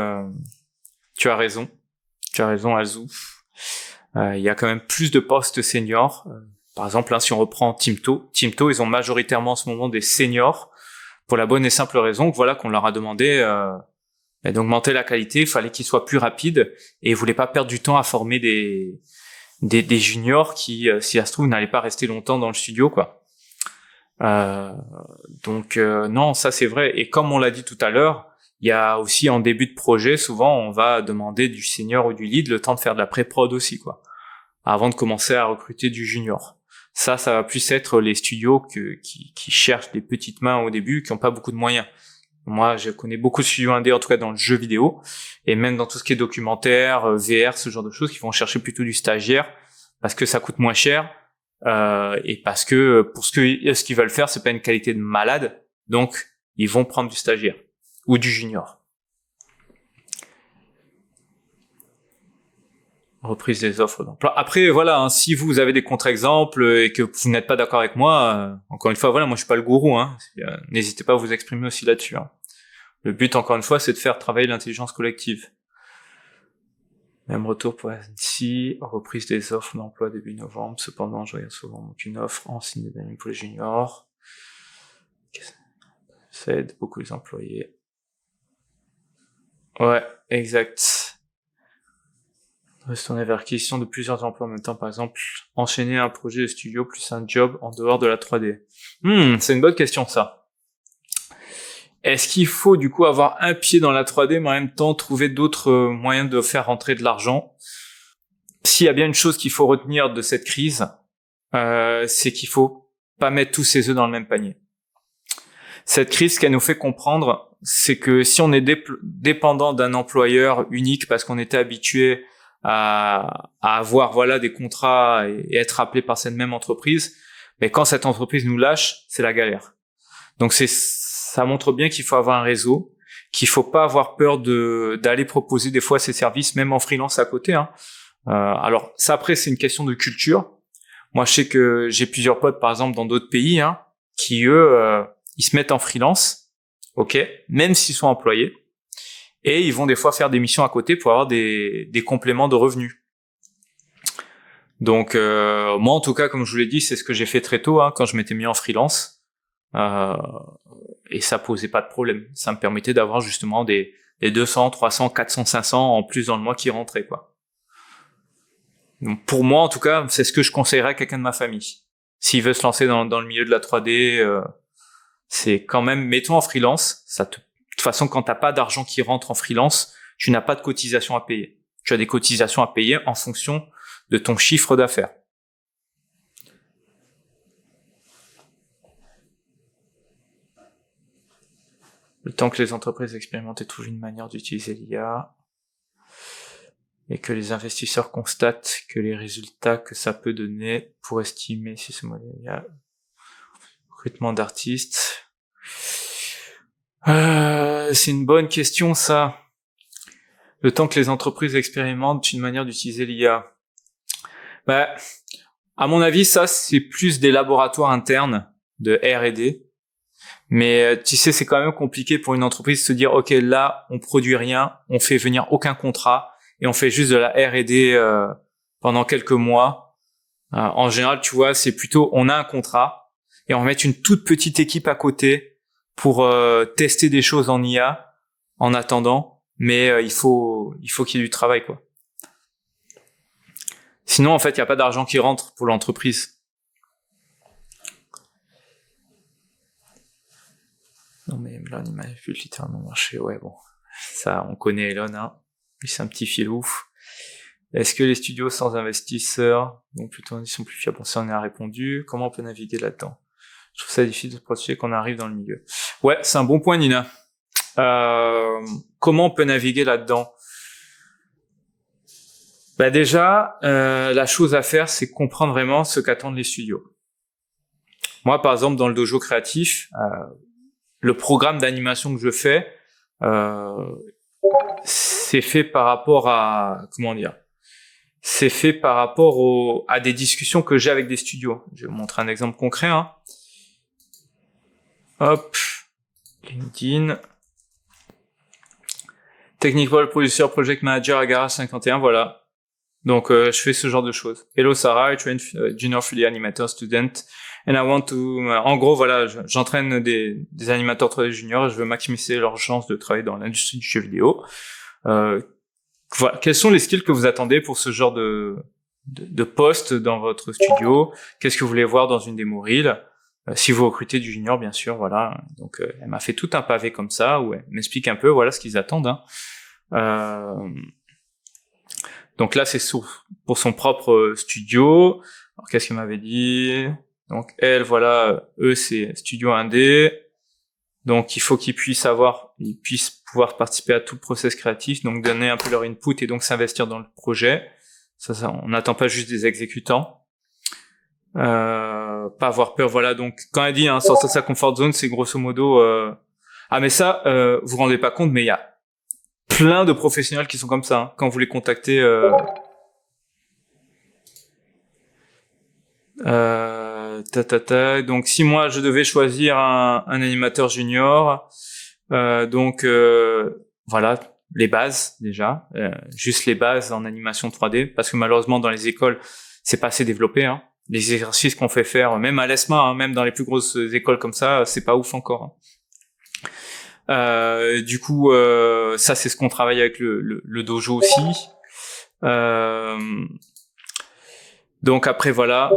tu as raison. Tu as raison, Azou. Il y a quand même plus de postes seniors. Par exemple, si on reprend Timto, ils ont majoritairement en ce moment des seniors pour la bonne et simple raison que voilà qu'on leur a demandé d'augmenter la qualité, il fallait qu'ils soient plus rapides et ils voulaient pas perdre du temps à former des juniors qui, si ça se trouve, n'allaient pas rester longtemps dans le studio, quoi. Donc non, ça c'est vrai. Et comme on l'a dit tout à l'heure, il y a aussi en début de projet, souvent on va demander du senior ou du lead le temps de faire de la pré-prod aussi, quoi, avant de commencer à recruter du junior. Ça va plus être les studios qui cherchent des petites mains au début, qui n'ont pas beaucoup de moyens. Moi, je connais beaucoup de studios indés, en tout cas dans le jeu vidéo, et même dans tout ce qui est documentaire, VR, ce genre de choses, qui vont chercher plutôt du stagiaire, parce que ça coûte moins cher, et parce que pour ce qu'ils veulent faire, c'est pas une qualité de malade, donc ils vont prendre du stagiaire ou du junior. Reprise des offres d'emploi. Après, voilà, si vous avez des contre-exemples et que vous n'êtes pas d'accord avec moi, encore une fois, voilà, moi je suis pas le gourou, n'hésitez pas à vous exprimer aussi là-dessus. Le but, encore une fois, c'est de faire travailler l'intelligence collective. Même retour pour Annecy, reprise des offres d'emploi début novembre. Cependant, je regarde souvent aucune offre en signe d'amis pour les juniors. Ça aide beaucoup les employés. Ouais, exact. Se tourner vers l'acquisition de plusieurs emplois en même temps, par exemple, enchaîner un projet de studio plus un job en dehors de la 3D. C'est une bonne question, ça. Est-ce qu'il faut, du coup, avoir un pied dans la 3D, mais en même temps trouver d'autres moyens de faire rentrer de l'argent? S'il y a bien une chose qu'il faut retenir de cette crise, c'est qu'il faut pas mettre tous ses œufs dans le même panier. Cette crise, ce qu'elle nous fait comprendre, c'est que si on est dépendant d'un employeur unique parce qu'on était habitué à avoir voilà des contrats et être appelé par cette même entreprise, mais quand cette entreprise nous lâche, c'est la galère. Donc ça montre bien qu'il faut avoir un réseau, qu'il faut pas avoir peur d'aller proposer des fois ses services, même en freelance à côté. Alors ça après c'est une question de culture. Moi je sais que j'ai plusieurs potes par exemple dans d'autres pays qui eux ils se mettent en freelance, ok, même s'ils sont employés. Et ils vont des fois faire des missions à côté pour avoir des compléments de revenus. Donc moi en tout cas, comme je vous l'ai dit, c'est ce que j'ai fait très tôt quand je m'étais mis en freelance. Et ça posait pas de problème. Ça me permettait d'avoir justement des 200, 300, 400, 500 en plus dans le mois qui rentraient, quoi. Donc pour moi en tout cas, c'est ce que je conseillerais à quelqu'un de ma famille. S'il veut se lancer dans le milieu de la 3D, c'est quand même, mets-toi en freelance, de toute façon, quand t'as pas d'argent qui rentre en freelance, tu n'as pas de cotisation à payer. Tu as des cotisations à payer en fonction de ton chiffre d'affaires. Le temps que les entreprises expérimentent et trouvent une manière d'utiliser l'IA et que les investisseurs constatent que les résultats que ça peut donner pour estimer si ce modèle IA, recrutement d'artistes. C'est une bonne question, ça. Le temps que les entreprises expérimentent une manière d'utiliser l'IA. À mon avis, ça, c'est plus des laboratoires internes de R&D. Mais tu sais, c'est quand même compliqué pour une entreprise de se dire, ok, là, on produit rien, on fait venir aucun contrat et on fait juste de la R&D pendant quelques mois. En général, tu vois, c'est plutôt, on a un contrat et on va mettre une toute petite équipe à côté pour tester des choses en IA en attendant, mais il faut qu'il y ait du travail, quoi. Sinon, en fait, il n'y a pas d'argent qui rentre pour l'entreprise. Non, mais là, on m'a vu littéralement marcher. Ouais, bon, ça, on connaît Elon, lui, c'est un petit filouf. Est-ce que les studios sans investisseurs, donc plutôt, ils sont plus fiables? Bon, ça, on a répondu. Comment on peut naviguer là-dedans? Je trouve ça difficile de se protéger quand on arrive dans le milieu. Ouais, c'est un bon point, Nina. Comment on peut naviguer là-dedans? Déjà, la chose à faire, c'est comprendre vraiment ce qu'attendent les studios. Moi, par exemple, dans le dojo créatif, le programme d'animation que je fais, c'est fait par rapport à, c'est fait par rapport à des discussions que j'ai avec des studios. Je vais vous montrer un exemple concret, Hop, LinkedIn. Technical Producer Project Manager à Garage 51, voilà. Donc, je fais ce genre de choses. Hello Sarah, I train junior 3D animator student and I want to... En gros, voilà, j'entraîne des animateurs 3D juniors et je veux maximiser leurs chances de travailler dans l'industrie du jeu vidéo. Voilà. Quels sont les skills que vous attendez pour ce genre de poste dans votre studio? Qu'est-ce que vous voulez voir dans une démo reel? Si vous recrutez du junior, bien sûr, voilà. Donc, elle m'a fait tout un pavé comme ça, où elle m'explique un peu, voilà, ce qu'ils attendent. Donc là, c'est pour son propre studio. Alors, qu'est-ce qu'elle m'avait dit? Donc, elle, voilà, eux, c'est studio 1D. Donc, il faut qu'ils puissent pouvoir participer à tout le process créatif, donc donner un peu leur input et donc s'investir dans le projet. Ça, on n'attend pas juste des exécutants. Pas avoir peur, voilà. Donc quand elle dit sortir de sa comfort zone, c'est grosso modo mais ça vous vous rendez pas compte, mais il y a plein de professionnels qui sont comme ça quand vous les contactez. Donc si moi je devais choisir un animateur junior, voilà, les bases déjà, juste les bases en animation 3D, parce que malheureusement dans les écoles c'est pas assez développé. Les exercices qu'on fait faire, même à l'ESMA, même dans les plus grosses écoles comme ça, c'est pas ouf encore. Du coup, ça c'est ce qu'on travaille avec le dojo aussi. Donc après voilà,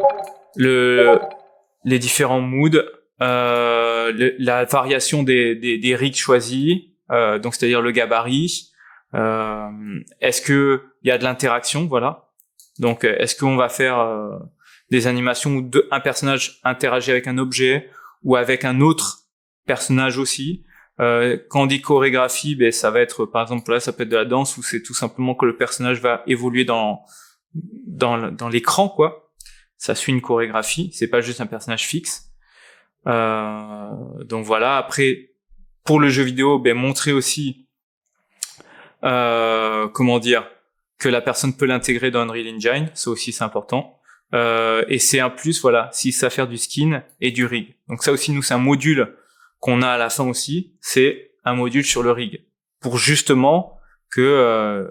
les différents moods, la variation des rigs choisis, donc c'est-à-dire le gabarit. Est-ce que il y a de l'interaction, voilà. Donc est-ce qu'on va faire des animations où un personnage interagit avec un objet ou avec un autre personnage aussi. Quand on dit chorégraphie, ben ça va être par exemple là ça peut être de la danse où c'est tout simplement que le personnage va évoluer dans l'écran quoi. Ça suit une chorégraphie, c'est pas juste un personnage fixe. Donc voilà. Après pour le jeu vidéo, ben montrer aussi comment dire que la personne peut l'intégrer dans Unreal Engine, ça aussi c'est important. Et c'est un plus, voilà, si ça faire du skin et du rig. Donc ça aussi, nous, c'est un module qu'on a à la fin aussi, c'est un module sur le rig. Pour justement que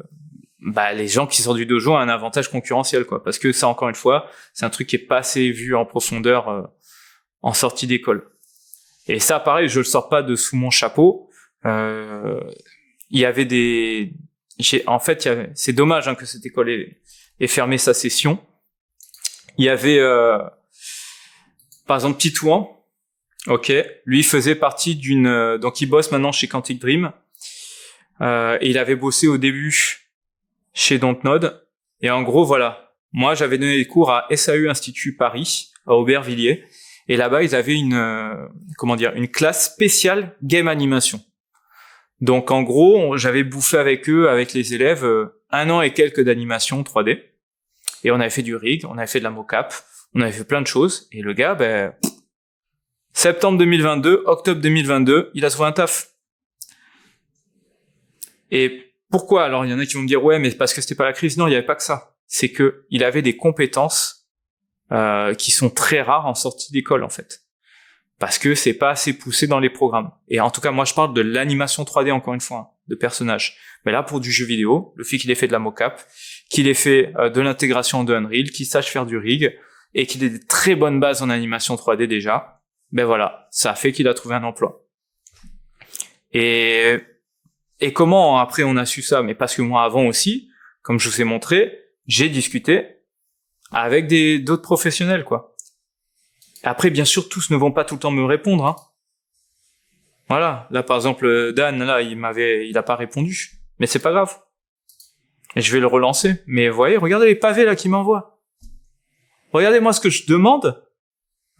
les gens qui sortent du dojo ont un avantage concurrentiel, quoi. Parce que ça, encore une fois, c'est un truc qui est pas assez vu en profondeur en sortie d'école. Et ça, pareil, je le sors pas de sous mon chapeau. Il y avait c'est dommage que cette école ait fermé sa session. Il y avait, par exemple, Titouan. Ok. Lui, il faisait partie donc il bosse maintenant chez Quantic Dream. Et il avait bossé au début chez Dontnod. Et en gros, voilà. Moi, j'avais donné des cours à SAE Institut Paris, à Aubervilliers. Et là-bas, ils avaient une classe spéciale game animation. Donc, en gros, j'avais bouffé avec eux, avec les élèves, 1 an et quelques d'animation 3D. Et on avait fait du rig, on avait fait de la mocap, on avait fait plein de choses. Et le gars, septembre 2022, octobre 2022, il a trouvé un taf. Et pourquoi? Alors, il y en a qui vont me dire, ouais, mais parce que c'était pas la crise. Non, il n'y avait pas que ça. C'est que il avait des compétences qui sont très rares en sortie d'école, en fait. Parce que c'est pas assez poussé dans les programmes. Et en tout cas, moi, je parle de l'animation 3D, encore une fois, de personnages. Mais là, pour du jeu vidéo, le fait qu'il ait fait de la mocap, qu'il ait fait de l'intégration de Unreal, qu'il sache faire du rig, et qu'il ait des très bonnes bases en animation 3D déjà, ben voilà, ça a fait qu'il a trouvé un emploi. Et comment après on a su ça? Mais parce que moi, avant aussi, comme je vous ai montré, j'ai discuté avec d'autres professionnels, quoi. Après, bien sûr, tous ne vont pas tout le temps me répondre, hein. Voilà. Là, par exemple, Dan, là, il a pas répondu. Mais c'est pas grave. Et je vais le relancer. Mais vous voyez, regardez les pavés, là, qu'il m'envoie. Regardez-moi ce que je demande.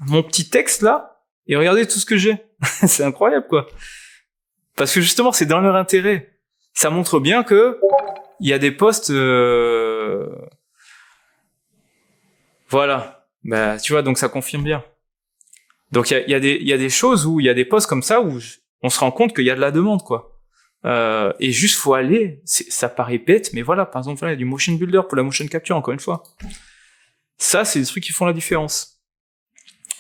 Mon petit texte, là. Et regardez tout ce que j'ai. C'est incroyable, quoi. Parce que justement, c'est dans leur intérêt. Ça montre bien que il y a des postes, voilà. Bah, tu vois, donc ça confirme bien. Donc il y a des choses où il y a des postes comme ça où on se rend compte qu'il y a de la demande, quoi. Et juste faut aller. Ça paraît bête, mais voilà. Par exemple, là, il y a du motion builder pour la motion capture, encore une fois. Ça, c'est des trucs qui font la différence.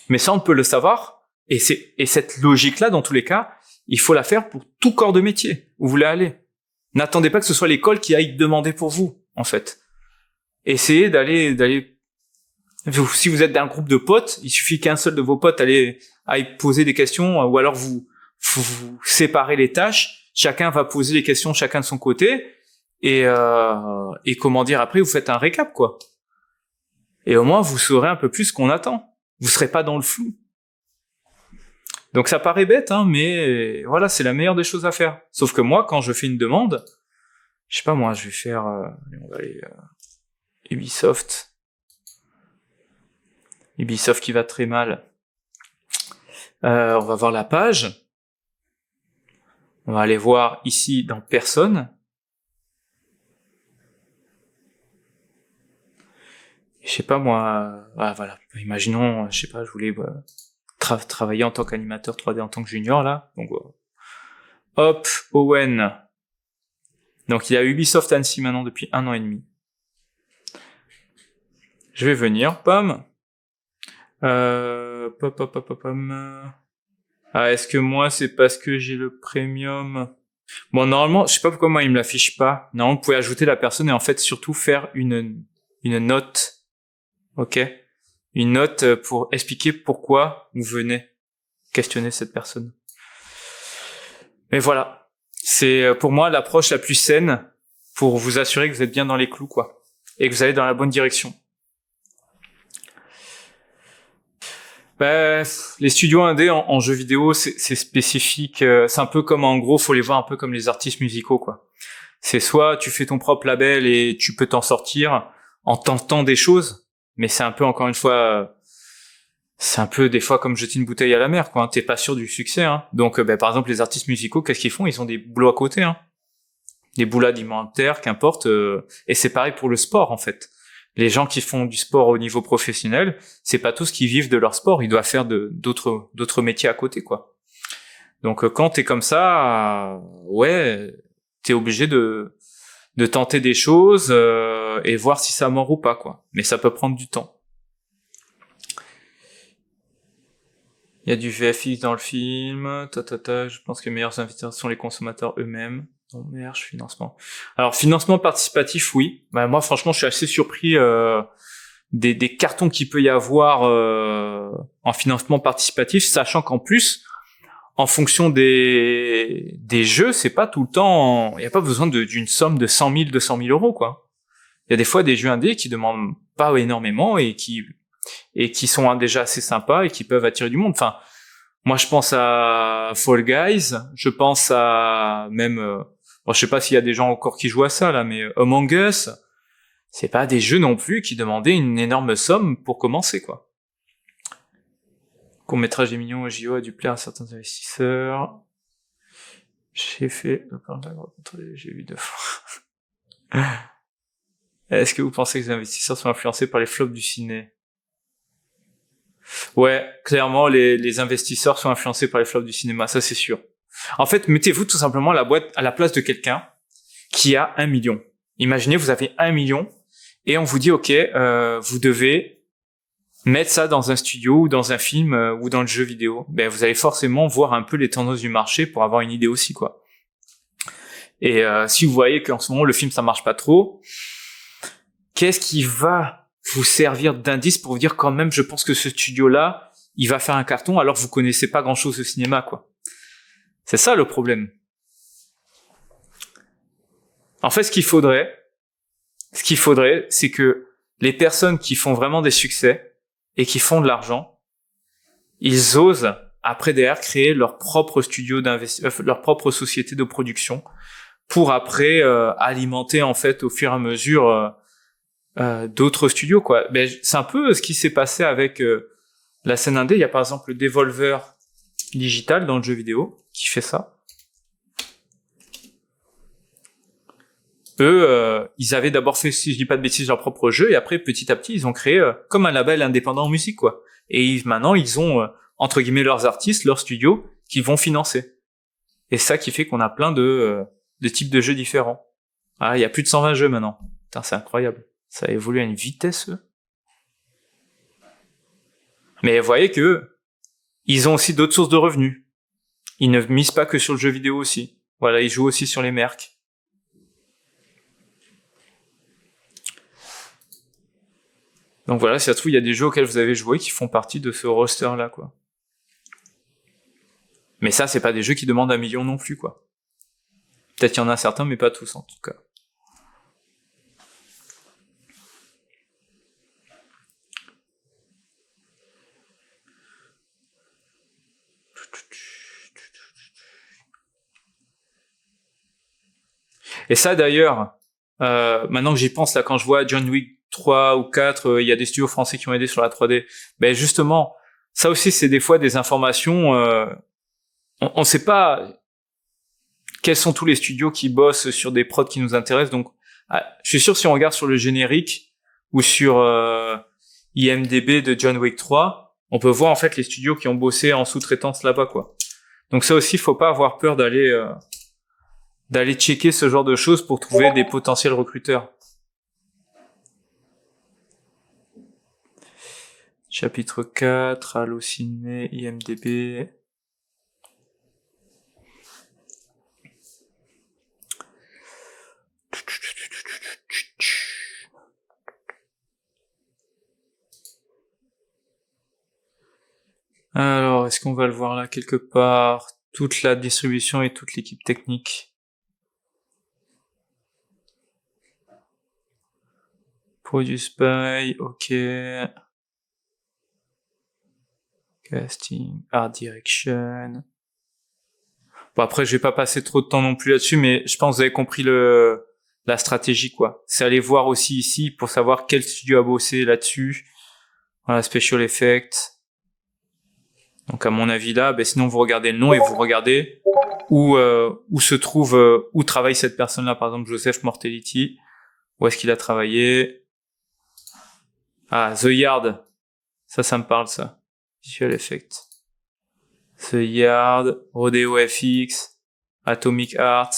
Mais ça, on peut le savoir. Et cette logique-là, dans tous les cas, il faut la faire pour tout corps de métier où vous voulez aller. N'attendez pas que ce soit l'école qui aille demander pour vous, en fait. Essayez d'aller. Si vous êtes d'un groupe de potes, il suffit qu'un seul de vos potes aille poser des questions, ou alors vous séparez les tâches. Chacun va poser les questions, chacun de son côté, et comment dire, après vous faites un récap, quoi. Et au moins vous saurez un peu plus ce qu'on attend. Vous serez pas dans le flou. Donc ça paraît bête, hein, mais voilà, c'est la meilleure des choses à faire. Sauf que moi, quand je fais une demande, je sais pas moi, je vais faire, on va aller Ubisoft qui va très mal. On va voir la page. On va aller voir ici dans personne. Je sais pas moi, voilà. Imaginons, je sais pas, je voulais travailler en tant qu'animateur 3D en tant que junior là. Donc hop, Owen. Donc il y a Ubisoft Annecy maintenant depuis 1 an et demi. Je vais venir, pam. Est-ce que moi c'est parce que j'ai le premium? Bon, normalement, je sais pas pourquoi moi il me l'affiche pas. Normalement, vous pouvez ajouter la personne et en fait surtout faire une note. Ok? Une note pour expliquer pourquoi vous venez questionner cette personne. Mais voilà. C'est pour moi l'approche la plus saine pour vous assurer que vous êtes bien dans les clous, quoi. et que vous allez dans la bonne direction. Les studios indés en jeux vidéo, c'est spécifique. C'est un peu comme, en gros, faut les voir un peu comme les artistes musicaux, quoi. C'est soit tu fais ton propre label et tu peux t'en sortir en tentant des choses, mais c'est un peu, encore une fois, c'est un peu des fois comme jeter une bouteille à la mer, quoi. T'es pas sûr du succès, hein. Donc, par exemple, les artistes musicaux, qu'est-ce qu'ils font? Ils ont des boulots à côté, hein. Des boulots alimentaires, qu'importe. Et c'est pareil pour le sport, en fait. Les gens qui font du sport au niveau professionnel, c'est pas tous qui vivent de leur sport. Ils doivent faire d'autres métiers à côté, quoi. Donc, quand t'es comme ça, ouais, t'es obligé de tenter des choses et voir si ça mord ou pas, quoi. Mais ça peut prendre du temps. Il y a du VFX dans le film. Je pense que les meilleurs investisseurs sont les consommateurs eux-mêmes. Non, merde, financement. Alors, financement participatif, oui. Moi, franchement, je suis assez surpris des cartons qu'il peut y avoir en financement participatif, sachant qu'en plus, en fonction des jeux, c'est pas tout le temps... Il n'y a pas besoin d'une somme de 100 000, 200 000 euros, quoi. Il y a des fois des jeux indés qui demandent pas énormément et qui sont déjà assez sympas et qui peuvent attirer du monde. Enfin, moi, je pense à Fall Guys, je pense à même... Bon, je sais pas s'il y a des gens encore qui jouent à ça, là, mais Among Us, c'est pas des jeux non plus qui demandaient une énorme somme pour commencer, quoi. Court-métrage des millions au JO a dû plaire à certains investisseurs. J'ai vu deux fois. Est-ce que vous pensez que les investisseurs sont influencés par les flops du ciné? Ouais, clairement, les investisseurs sont influencés par les flops du cinéma, ça c'est sûr. En fait, mettez-vous tout simplement la boîte à la place de quelqu'un qui a 1 million. Imaginez, vous avez 1 million et on vous dit, ok, vous devez mettre ça dans un studio ou dans un film ou dans le jeu vidéo. Vous allez forcément voir un peu les tendances du marché pour avoir une idée aussi, quoi. Et si vous voyez qu'en ce moment le film ça marche pas trop, qu'est-ce qui va vous servir d'indice pour vous dire quand même, je pense que ce studio-là, il va faire un carton alors que vous connaissez pas grand-chose au cinéma, quoi. C'est ça le problème. En fait, ce qu'il faudrait, c'est que les personnes qui font vraiment des succès et qui font de l'argent, ils osent après derrière créer leur propre studio leur propre société de production pour après alimenter en fait au fur et à mesure d'autres studios, quoi. C'est un peu ce qui s'est passé avec la scène indé. Il y a par exemple le Devolver Digital dans le jeu vidéo qui fait ça. Eux, ils avaient d'abord fait, si je dis pas de bêtises, leur propre jeu, et après, petit à petit, ils ont créé comme un label indépendant en musique, quoi. Et maintenant, ils ont, entre guillemets, leurs artistes, leurs studios, qui vont financer. Et ça qui fait qu'on a plein de types de jeux différents. Ah, il y a plus de 120 jeux maintenant. Putain, c'est incroyable. Ça a évolué à une vitesse. Mais vous voyez que ils ont aussi d'autres sources de revenus. Ils ne misent pas que sur le jeu vidéo aussi. Voilà, ils jouent aussi sur les mercs. Donc voilà, si ça se trouve, il y a des jeux auxquels vous avez joué qui font partie de ce roster-là, quoi. Mais ça, c'est pas des jeux qui demandent 1 million non plus, quoi. Peut-être qu'il y en a certains, mais pas tous, en tout cas. Et ça, d'ailleurs, maintenant que j'y pense, là, quand je vois John Wick 3 ou 4, il y a des studios français qui ont aidé sur la 3D. Justement, ça aussi, c'est des fois des informations... on sait pas quels sont tous les studios qui bossent sur des prods qui nous intéressent. Donc, je suis sûr, si on regarde sur le générique ou sur IMDb de John Wick 3, on peut voir en fait les studios qui ont bossé en sous-traitance là-bas, quoi. Donc ça aussi, faut pas avoir peur d'aller checker ce genre de choses pour trouver des potentiels recruteurs. Chapitre 4, Allociné, IMDb. Alors, est-ce qu'on va le voir là quelque part? Toute la distribution et toute l'équipe technique. Produce by, ok. Casting, art direction. Bon, après, je vais pas passer trop de temps non plus là-dessus, mais je pense que vous avez compris la stratégie, quoi. C'est aller voir aussi ici pour savoir quel studio a bossé là-dessus. Voilà, special effects. Donc, à mon avis, là, sinon, vous regardez le nom et vous regardez où se trouve, où travaille cette personne-là. Par exemple, Joseph Mortality. Où est-ce qu'il a travaillé? Ah, The Yard. Ça me parle, ça. Visual Effect. The Yard, Rodeo FX, Atomic Arts,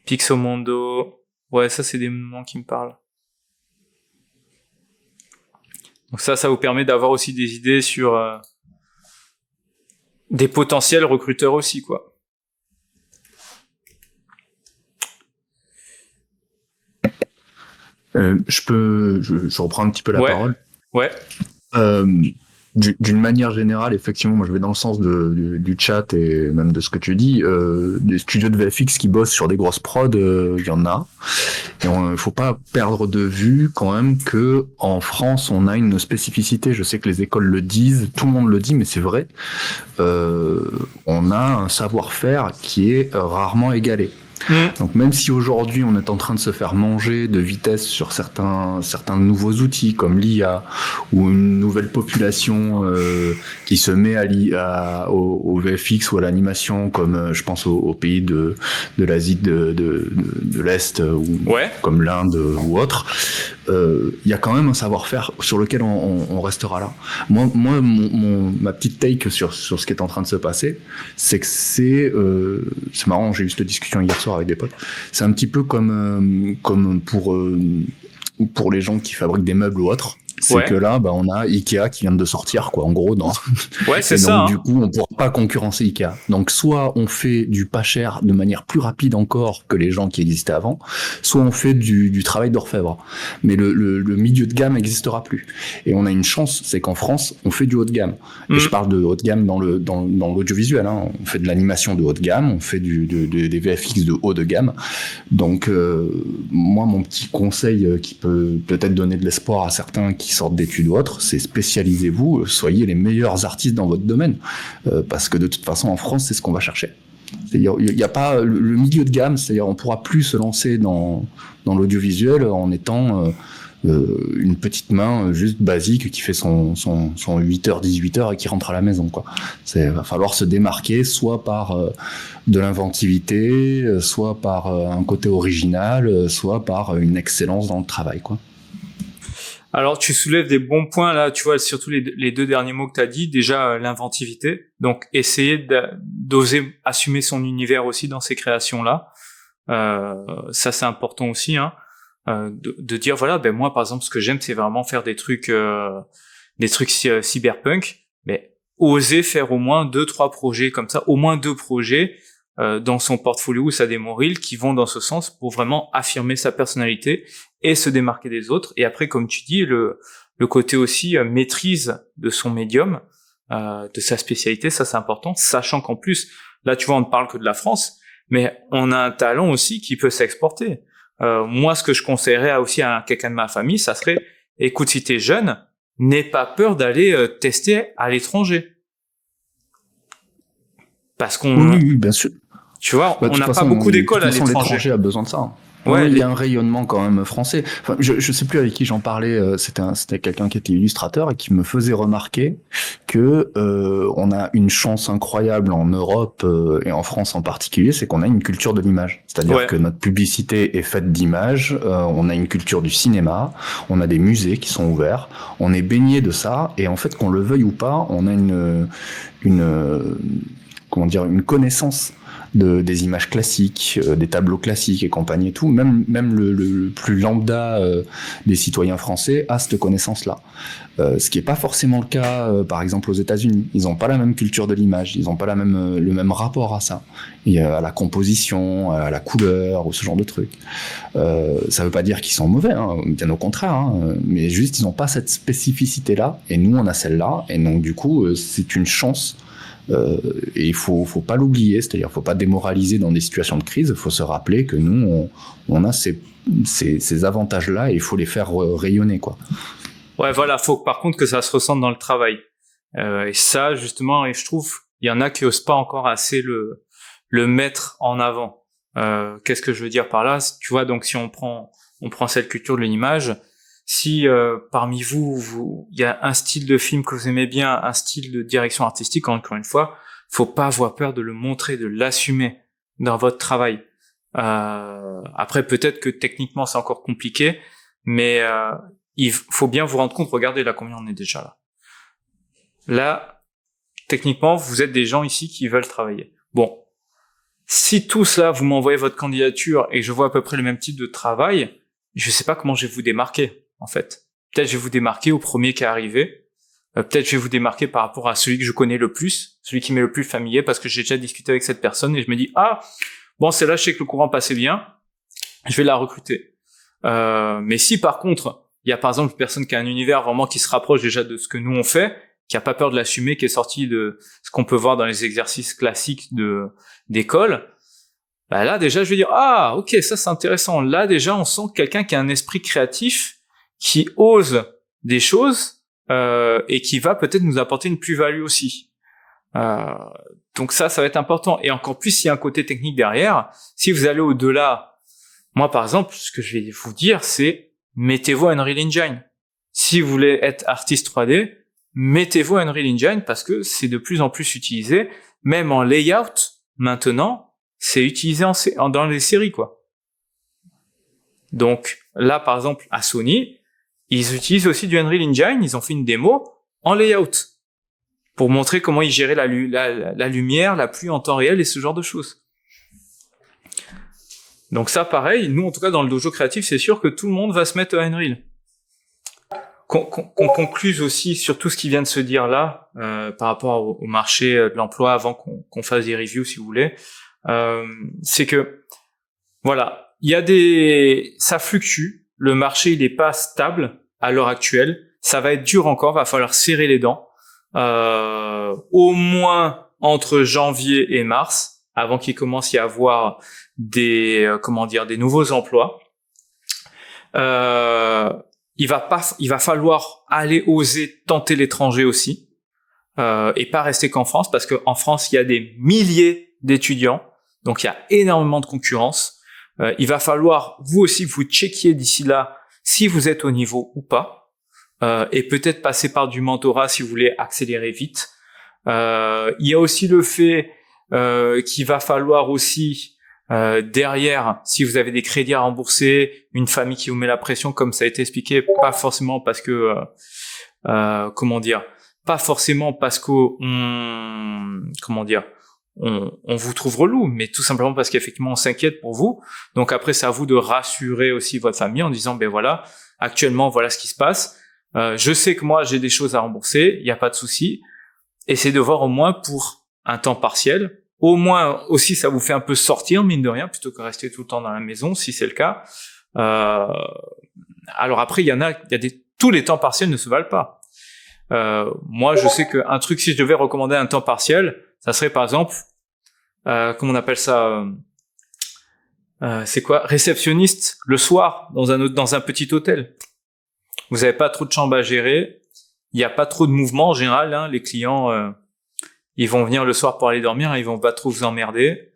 Pixomondo. Ouais, ça, c'est des noms qui me parlent. Donc ça vous permet d'avoir aussi des idées sur des potentiels recruteurs aussi, quoi. Je reprends un petit peu la parole. Ouais. D'une manière générale, effectivement, moi je vais dans le sens du chat et même de ce que tu dis. Des studios de VFX qui bossent sur des grosses prods, il y en a. Et faut pas perdre de vue quand même que en France, on a une spécificité. Je sais que les écoles le disent, tout le monde le dit, mais c'est vrai. On a un savoir-faire qui est rarement égalé. Donc même si aujourd'hui on est en train de se faire manger de vitesse sur certains nouveaux outils comme l'IA ou une nouvelle population qui se met au VFX ou à l'animation comme je pense aux pays de l'Asie de l'Est ou comme l'Inde ou autre, il y a quand même un savoir-faire sur lequel on restera là. Moi ma petite take sur ce qui est en train de se passer, c'est que c'est marrant, j'ai eu cette discussion hier soir avec des potes. C'est un petit peu comme pour les gens qui fabriquent des meubles ou autres. C'est que là, on a Ikea qui vient de sortir, quoi, en gros. C'est ça. Donc, du coup, on pourra pas concurrencer Ikea. Donc, soit on fait du pas cher de manière plus rapide encore que les gens qui existaient avant, soit on fait du travail d'orfèvre. Mais le milieu de gamme n'existera plus. Et on a une chance, c'est qu'en France, on fait du haut de gamme. Et je parle de haut de gamme dans l'audiovisuel, hein. On fait de l'animation de haut de gamme, on fait des VFX de haut de gamme. Donc, moi, mon petit conseil qui peut peut-être donner de l'espoir à certains qui sortent d'études ou autres, c'est spécialisez-vous, soyez les meilleurs artistes dans votre domaine, parce que de toute façon en France c'est ce qu'on va chercher. C'est-à-dire il n'y a pas le milieu de gamme, c'est-à-dire on pourra plus se lancer dans l'audiovisuel en étant une petite main juste basique qui fait son 8h 18h et qui rentre à la maison, quoi. Va falloir se démarquer soit par de l'inventivité, soit par un côté original, soit par une excellence dans le travail, quoi. Alors, tu soulèves des bons points là, tu vois, surtout les deux derniers mots que tu as dit. Déjà, l'inventivité. Donc, essayer d'oser assumer son univers aussi dans ces créations-là. Ça, c'est important aussi, hein. De dire, voilà, moi, par exemple, ce que j'aime, c'est vraiment faire des trucs cyberpunk. Mais oser faire au moins 2-3 projets comme ça, au moins 2 projets dans son portfolio ou sa démo reel qui vont dans ce sens pour vraiment affirmer sa personnalité et se démarquer des autres. Et après, comme tu dis, le côté aussi maîtrise de son médium, de sa spécialité, ça c'est important, sachant qu'en plus, là tu vois, on ne parle que de la France, mais on a un talent aussi qui peut s'exporter. Moi, ce que je conseillerais aussi à quelqu'un de ma famille, ça serait, écoute, si t'es jeune, n'aie pas peur d'aller tester à l'étranger. Parce qu'on... Oui, bien sûr. Tu vois, on n'a pas beaucoup d'écoles à l'étranger. L'étranger a besoin de ça. Ouais, il y a un rayonnement quand même français. Enfin, je sais plus avec qui j'en parlais. C'était quelqu'un qui était illustrateur et qui me faisait remarquer que on a une chance incroyable en Europe et en France en particulier, c'est qu'on a une culture de l'image. C'est-à-dire que notre publicité est faite d'images. On a une culture du cinéma. On a des musées qui sont ouverts. On est baigné de ça. Et en fait, qu'on le veuille ou pas, on a une connaissance des images classiques, des tableaux classiques et compagnie et tout. Même le plus lambda des citoyens français a cette connaissance-là. Ce qui est pas forcément le cas, par exemple, aux États-Unis. Ils ont pas la même culture de l'image, ils ont pas le même rapport à ça, et à la composition, à la couleur ou ce genre de trucs. Ça veut pas dire qu'ils sont mauvais, hein, bien au contraire, hein, mais juste ils ont pas cette spécificité-là, et nous on a celle-là, et donc du coup c'est une chance Et il faut pas l'oublier, c'est-à-dire faut pas démoraliser dans des situations de crise. Il faut se rappeler que nous, on a ces avantages-là et il faut les faire rayonner, quoi. Ouais, voilà, faut par contre que ça se ressente dans le travail. Et ça, justement, et je trouve, il y en a qui osent pas encore assez le mettre en avant. Qu'est-ce que je veux dire par là? Tu vois, donc si on prend cette culture de l'image, si parmi vous, il y a un style de film que vous aimez bien, un style de direction artistique, encore une fois, faut pas avoir peur de le montrer, de l'assumer dans votre travail. Après, peut-être que techniquement c'est encore compliqué, mais il faut bien vous rendre compte. Regardez là combien on est déjà là. Là, techniquement, vous êtes des gens ici qui veulent travailler. Bon, si tout cela, vous m'envoyez votre candidature et je vois à peu près le même type de travail, je sais pas comment je vais vous démarquer, en fait. Peut-être je vais vous démarquer au premier qui est arrivé. Peut-être je vais vous démarquer par rapport à celui que je connais le plus, celui qui m'est le plus familier, parce que j'ai déjà discuté avec cette personne et je me dis, ah, bon, celle-là, je sais que le courant passait bien, je vais la recruter. Mais si par contre, il y a par exemple une personne qui a un univers vraiment qui se rapproche déjà de ce que nous on fait, qui a pas peur de l'assumer, qui est sorti de ce qu'on peut voir dans les exercices classiques d'école, bah là déjà je vais dire, ah, ok, ça c'est intéressant. Là déjà on sent quelqu'un qui a un esprit créatif, qui ose des choses et qui va peut-être nous apporter une plus-value aussi. Donc ça va être important. Et encore plus s'il y a un côté technique derrière. Si vous allez au-delà, moi par exemple, ce que je vais vous dire, c'est mettez-vous à Unreal Engine. Si vous voulez être artiste 3D, mettez-vous à Unreal Engine parce que c'est de plus en plus utilisé. Même en layout, maintenant, c'est utilisé dans les séries, quoi. Donc là, par exemple, à Sony, ils utilisent aussi du Unreal Engine. Ils ont fait une démo en layout pour montrer comment ils géraient la lumière, la pluie en temps réel et ce genre de choses. Donc ça, pareil, nous, en tout cas, dans le dojo créatif, c'est sûr que tout le monde va se mettre à Unreal. Qu'on concluse aussi sur tout ce qui vient de se dire là, par rapport au marché de l'emploi, avant qu'on fasse des reviews, si vous voulez, c'est que, voilà, ça fluctue, le marché, il est pas stable à l'heure actuelle, ça va être dur encore, va falloir serrer les dents, au moins entre janvier et mars, avant qu'il commence à y avoir des nouveaux emplois. Il va falloir aller oser tenter l'étranger aussi, et pas rester qu'en France, parce qu'en France, il y a des milliers d'étudiants, donc il y a énormément de concurrence. Il va falloir, vous aussi, vous checkiez d'ici là si vous êtes au niveau ou pas, et peut-être passer par du mentorat si vous voulez accélérer vite. Il y a aussi le fait qu'il va falloir aussi derrière, si vous avez des crédits à rembourser, une famille qui vous met la pression, comme ça a été expliqué, pas forcément parce que pas forcément parce qu'on vous trouve relou, mais tout simplement parce qu'effectivement on s'inquiète pour vous. Donc après c'est à vous de rassurer aussi votre famille en disant ben voilà, actuellement voilà ce qui se passe. Je sais que moi j'ai des choses à rembourser, il n'y a pas de souci. Essayez de voir au moins pour un temps partiel. Au moins aussi ça vous fait un peu sortir mine de rien plutôt que rester tout le temps dans la maison si c'est le cas. Alors après tous les temps partiels ne se valent pas. Moi je sais qu'un truc, si je devais recommander un temps partiel, ça serait par exemple comment on appelle ça, c'est quoi, réceptionniste le soir dans un petit hôtel. Vous avez pas trop de chambres à gérer, il y a pas trop de mouvement en général, hein, les clients ils vont venir le soir pour aller dormir, ils vont pas trop vous emmerder.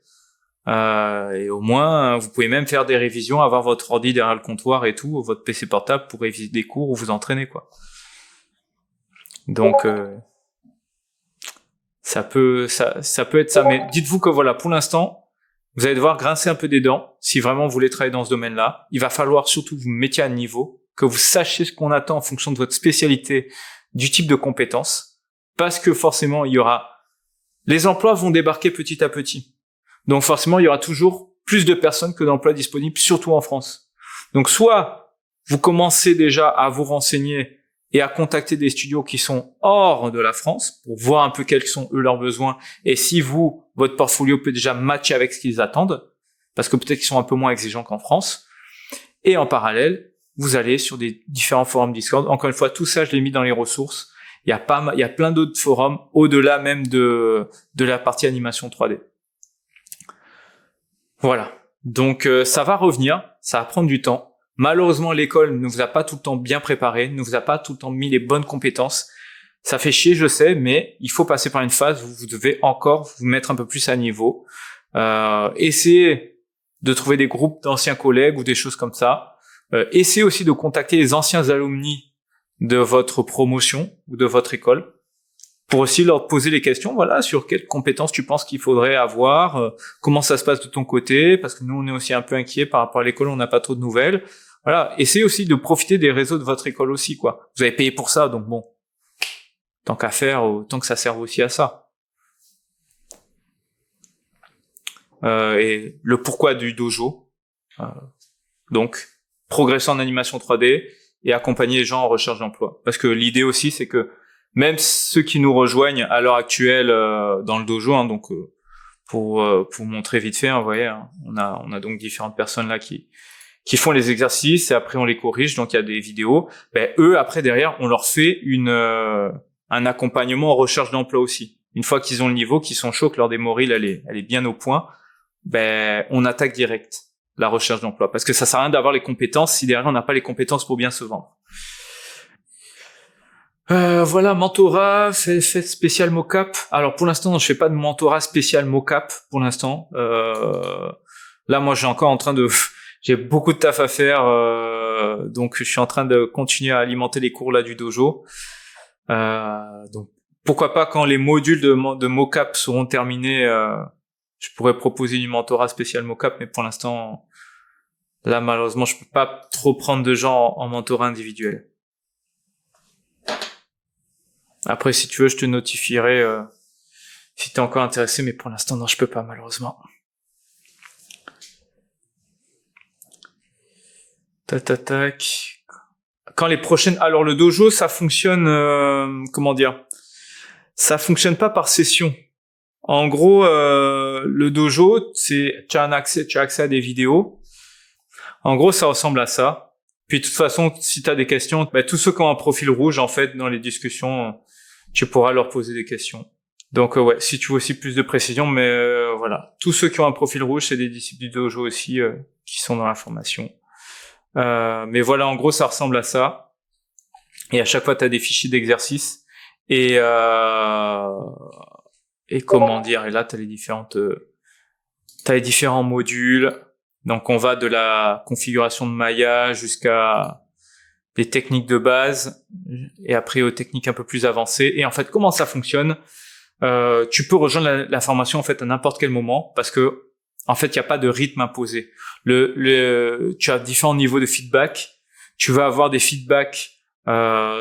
Et au moins, vous pouvez même faire des révisions, avoir votre ordi derrière le comptoir et tout, votre PC portable pour réviser des cours ou vous entraîner, quoi. Donc, ça peut être ça. Mais dites-vous que voilà, pour l'instant, vous allez devoir grincer un peu des dents si vraiment vous voulez travailler dans ce domaine-là. Il va falloir surtout que vous mettiez à niveau, que vous sachiez ce qu'on attend en fonction de votre spécialité, du type de compétences, parce que forcément, les emplois vont débarquer petit à petit. Donc forcément, il y aura toujours plus de personnes que d'emplois disponibles, surtout en France. Donc soit vous commencez déjà à vous renseigner et à contacter des studios qui sont hors de la France pour voir un peu quels sont eux leurs besoins et si votre portfolio peut déjà matcher avec ce qu'ils attendent, parce que peut-être qu'ils sont un peu moins exigeants qu'en France. Et en parallèle, vous allez sur des différents forums Discord. Encore une fois, tout ça, je l'ai mis dans les ressources. Il y a plein d'autres forums au-delà même de la partie animation 3D. Voilà. Donc ça va revenir, ça va prendre du temps. Malheureusement, l'école ne vous a pas tout le temps bien préparé, ne vous a pas tout le temps mis les bonnes compétences. Ça fait chier, je sais, mais il faut passer par une phase où vous devez encore vous mettre un peu plus à niveau. Essayez de trouver des groupes d'anciens collègues ou des choses comme ça. Essayez aussi de contacter les anciens alumni de votre promotion ou de votre école pour aussi leur poser les questions, voilà, sur quelles compétences tu penses qu'il faudrait avoir, comment ça se passe de ton côté, parce que nous, on est aussi un peu inquiets par rapport à l'école, on n'a pas trop de nouvelles. Voilà, essayez aussi de profiter des réseaux de votre école aussi, quoi. Vous avez payé pour ça, donc bon, tant qu'à faire, autant que ça serve aussi à ça. Et le pourquoi du dojo, donc progresser en animation 3D et accompagner les gens en recherche d'emploi. Parce que l'idée aussi, c'est que même ceux qui nous rejoignent à l'heure actuelle dans le dojo, hein, donc pour montrer vite fait, hein, vous voyez, hein, on a donc différentes personnes là qui font les exercices et après on les corrige, donc il y a des vidéos. Ben eux après derrière, on leur fait un accompagnement en recherche d'emploi aussi. Une fois qu'ils ont le niveau, qu'ils sont chauds, que leur démo reel elle est bien au point, ben on attaque direct la recherche d'emploi parce que ça sert à rien d'avoir les compétences si derrière on n'a pas les compétences pour bien se vendre. Voilà, mentorat, fait spécial mocap. Alors pour l'instant, je fais pas de mentorat spécial mocap pour l'instant. Là, moi, j'ai beaucoup de taf à faire, donc je suis en train de continuer à alimenter les cours là du dojo. Donc pourquoi pas quand les modules de mocap seront terminés, je pourrais proposer du mentorat spécial mocap, mais pour l'instant, là malheureusement, je peux pas trop prendre de gens en mentorat individuel. Après, si tu veux, je te notifierai si t'es encore intéressé, mais pour l'instant, non, je peux pas, malheureusement. Tac. Quand les prochaines... Alors, le dojo, ça fonctionne... comment dire ? Ça fonctionne pas par session. En gros, le dojo, tu as accès à des vidéos. En gros, ça ressemble à ça. Puis, de toute façon, si t'as des questions, tous ceux qui ont un profil rouge, en fait, dans les discussions... tu pourras leur poser des questions. Donc ouais, si tu veux aussi plus de précision, mais voilà. Tous ceux qui ont un profil rouge, c'est des disciples du dojo aussi qui sont dans la formation. Mais voilà, en gros, ça ressemble à ça. Et à chaque fois, tu as des fichiers d'exercices. Et comment dire, et là, tu as les différents modules. Donc on va de la configuration de maillage jusqu'à les techniques de base et après aux techniques un peu plus avancées. Et en fait, comment ça fonctionne ? Tu peux rejoindre la formation en fait à n'importe quel moment parce que en fait, il n'y a pas de rythme imposé. Tu as différents niveaux de feedback. Tu vas avoir des feedbacks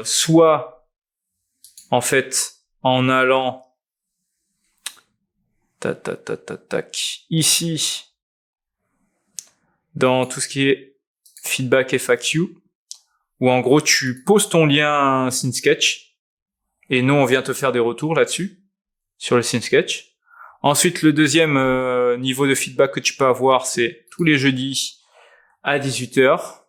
soit en fait en allant ici dans tout ce qui est feedback FAQ. Où en gros tu poses ton lien SceneSketch et nous on vient te faire des retours là-dessus sur le SceneSketch. Ensuite le deuxième niveau de feedback que tu peux avoir c'est tous les jeudis à 18h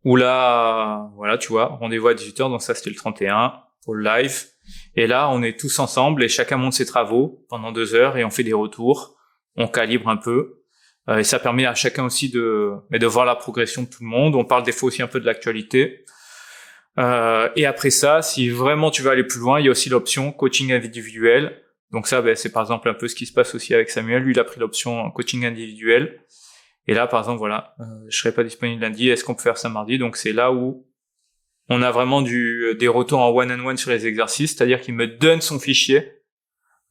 où là voilà tu vois rendez-vous à 18h donc ça c'était le 31 pour le live et là on est tous ensemble et chacun monte ses travaux pendant 2 heures et on fait des retours, on calibre un peu. Et ça permet à chacun aussi de voir la progression de tout le monde. On parle des fois aussi un peu de l'actualité. Et après ça, si vraiment tu veux aller plus loin, il y a aussi l'option coaching individuel. Donc ça, c'est par exemple un peu ce qui se passe aussi avec Samuel. Lui, il a pris l'option coaching individuel. Et là, par exemple, voilà, je serai pas disponible lundi. Est-ce qu'on peut faire ça mardi ? Donc c'est là où on a vraiment des retours en one-on-one sur les exercices. C'est-à-dire qu'il me donne son fichier.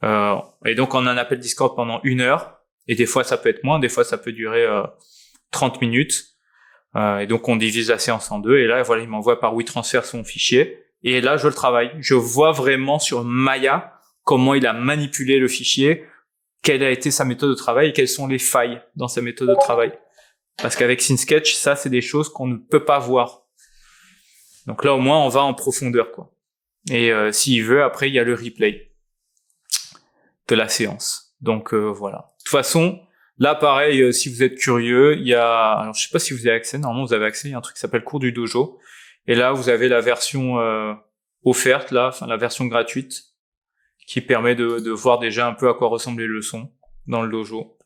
Et donc on a un appel Discord pendant 1 heure. Et des fois, ça peut être moins, des fois, ça peut durer 30 minutes. Et donc, on divise la séance en 2. Et là, voilà, il m'envoie par WeTransfer son fichier. Et là, je le travaille. Je vois vraiment sur Maya comment il a manipulé le fichier, quelle a été sa méthode de travail et quelles sont les failles dans sa méthode de travail. Parce qu'avec SceneSketch, ça, c'est des choses qu'on ne peut pas voir. Donc là, au moins, on va en profondeur, quoi. Et s'il veut, après, il y a le replay de la séance. Donc voilà. De toute façon, là pareil, si vous êtes curieux, il y a, alors je sais pas si vous avez accès, normalement vous avez accès, il y a un truc qui s'appelle Cours du Dojo, et là vous avez la version offerte là, enfin la version gratuite, qui permet de voir déjà un peu à quoi ressemblent les leçons dans le dojo.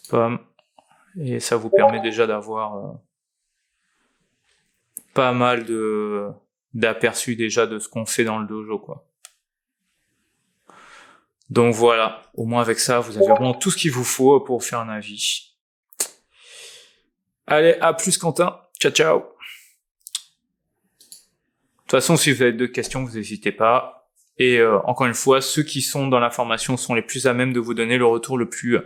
Pam. Et ça vous permet déjà d'avoir pas mal d'aperçus déjà de ce qu'on fait dans le dojo, quoi. Donc voilà, au moins avec ça, vous avez vraiment tout ce qu'il vous faut pour faire un avis. Allez, à plus Quentin. Ciao, ciao. De toute façon, si vous avez d'autres questions, vous n'hésitez pas. Et encore une fois, ceux qui sont dans la formation sont les plus à même de vous donner le retour le plus